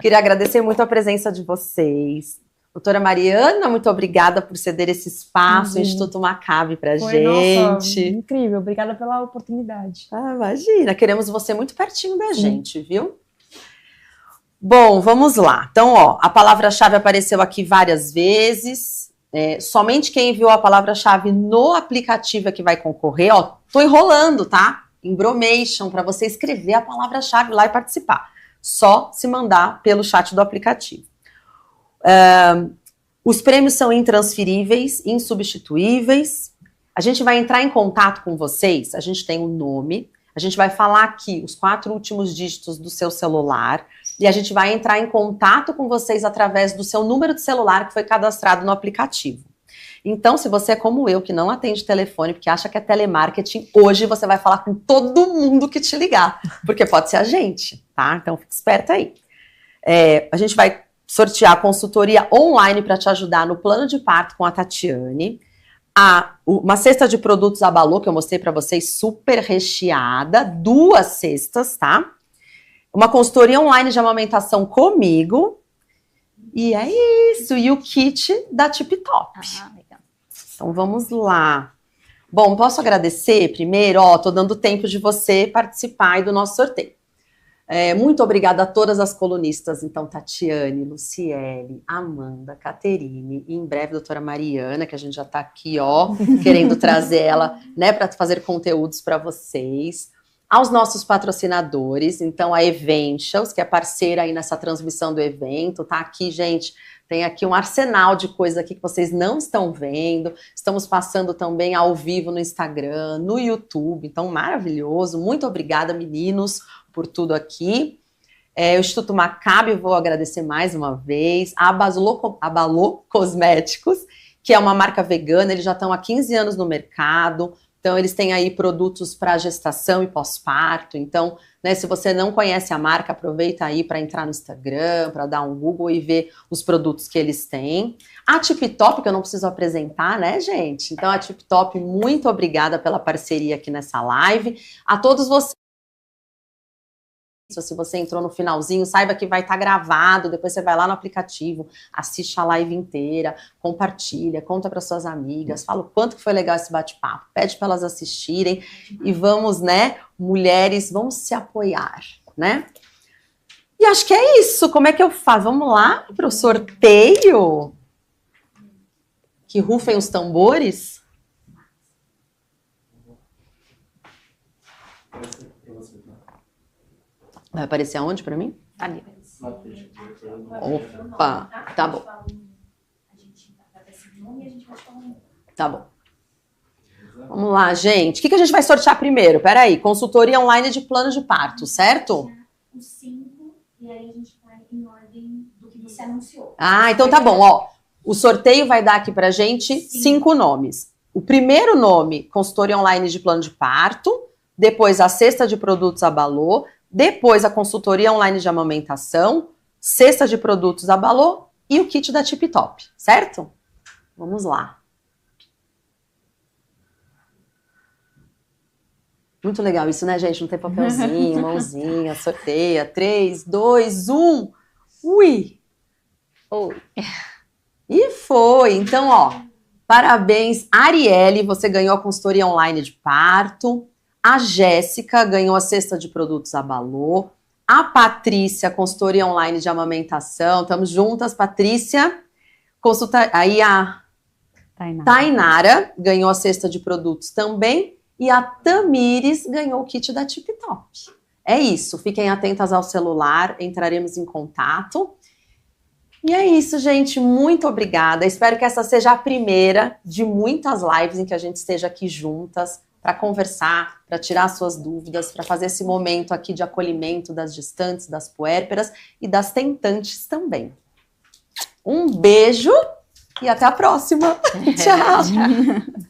Queria agradecer muito a presença de vocês. Doutora Mariana, muito obrigada por ceder esse espaço, o Instituto Maccabi pra Nossa, gente. incrível. Obrigada pela oportunidade. Imagina, queremos você muito pertinho da gente, viu? Bom, vamos lá. Então, a palavra-chave apareceu aqui várias vezes. Somente quem enviou a palavra-chave no aplicativo é que vai concorrer. Tô enrolando, tá? Embromation, para você escrever a palavra-chave lá e participar. Só se mandar pelo chat do aplicativo. Os prêmios são intransferíveis, insubstituíveis. A gente vai entrar em contato com vocês, a gente tem um nome, a gente vai falar aqui os 4 últimos dígitos do seu celular e a gente vai entrar em contato com vocês através do seu número de celular que foi cadastrado no aplicativo. Então, se você é como eu, que não atende telefone, porque acha que é telemarketing, hoje você vai falar com todo mundo que te ligar, porque pode ser a gente, tá? Então, fique esperto aí. A gente vai sortear consultoria online para te ajudar no plano de parto com a Tatiane. Uma cesta de produtos Abalô, que eu mostrei para vocês, super recheada, 2 cestas, tá? Uma consultoria online de amamentação comigo. E é isso, e o kit da Tip Top. Legal. Então vamos lá. Bom, posso agradecer primeiro? Tô dando tempo de você participar aí do nosso sorteio. Muito obrigada a todas as colunistas, então, Tatiane, Luciele, Amanda, Caterine, e em breve, doutora Mariana, que a gente já está aqui, querendo trazer ela, né, para fazer conteúdos para vocês. Aos nossos patrocinadores, então, a Eventials, que é parceira aí nessa transmissão do evento, tá aqui, gente, tem aqui um arsenal de coisas aqui que vocês não estão vendo. Estamos passando também ao vivo no Instagram, no YouTube, então, maravilhoso. Muito obrigada, meninos, por tudo aqui. O Instituto Maccabi, vou agradecer mais uma vez. A Abalô Cosméticos, que é uma marca vegana, eles já estão há 15 anos no mercado, então eles têm aí produtos para gestação e pós-parto. Então, né, se você não conhece a marca, aproveita aí para entrar no Instagram, para dar um Google e ver os produtos que eles têm. A Tip Top, que eu não preciso apresentar, né, gente? Então, a Tip Top, muito obrigada pela parceria aqui nessa live. A todos vocês Se você entrou no finalzinho, saiba que vai estar gravado, depois você vai lá no aplicativo, assiste a live inteira, compartilha, conta para suas amigas, fala o quanto que foi legal esse bate-papo, pede para elas assistirem e vamos, né, mulheres, vamos se apoiar, né? E acho que é isso, como é que eu faço? Vamos lá para o sorteio? Que rufem os tambores. Vai aparecer aonde para mim? Ali. Opa, tá bom. Tá bom. Vamos lá, gente. O que a gente vai sortear primeiro? Peraí, consultoria online de plano de parto, certo? Os 5, e aí a gente vai em ordem do que você anunciou. Ah, então tá bom, ó. O sorteio vai dar aqui pra gente 5 nomes. O primeiro nome, consultoria online de plano de parto, depois a cesta de produtos Abalô, depois a consultoria online de amamentação, cesta de produtos Abalô e o kit da Tip Top, certo? Vamos lá. Muito legal isso, né, gente? Não tem papelzinho, mãozinha, sorteia. 3, 2, 1. Ui! Oi. E foi. Então, ó, parabéns, Arielle, você ganhou a consultoria online de parto. A Jéssica ganhou a cesta de produtos Abalô. A Patrícia, consultoria online de amamentação. Estamos juntas, Patrícia. Aí a Tainara ganhou a cesta de produtos também. E a Tamires ganhou o kit da Tip Top. É isso, fiquem atentas ao celular, entraremos em contato. E é isso, gente, muito obrigada. Espero que essa seja a primeira de muitas lives em que a gente esteja aqui juntas para conversar, para tirar suas dúvidas, para fazer esse momento aqui de acolhimento das gestantes, das puérperas e das tentantes também. Um beijo e até a próxima. Tchau!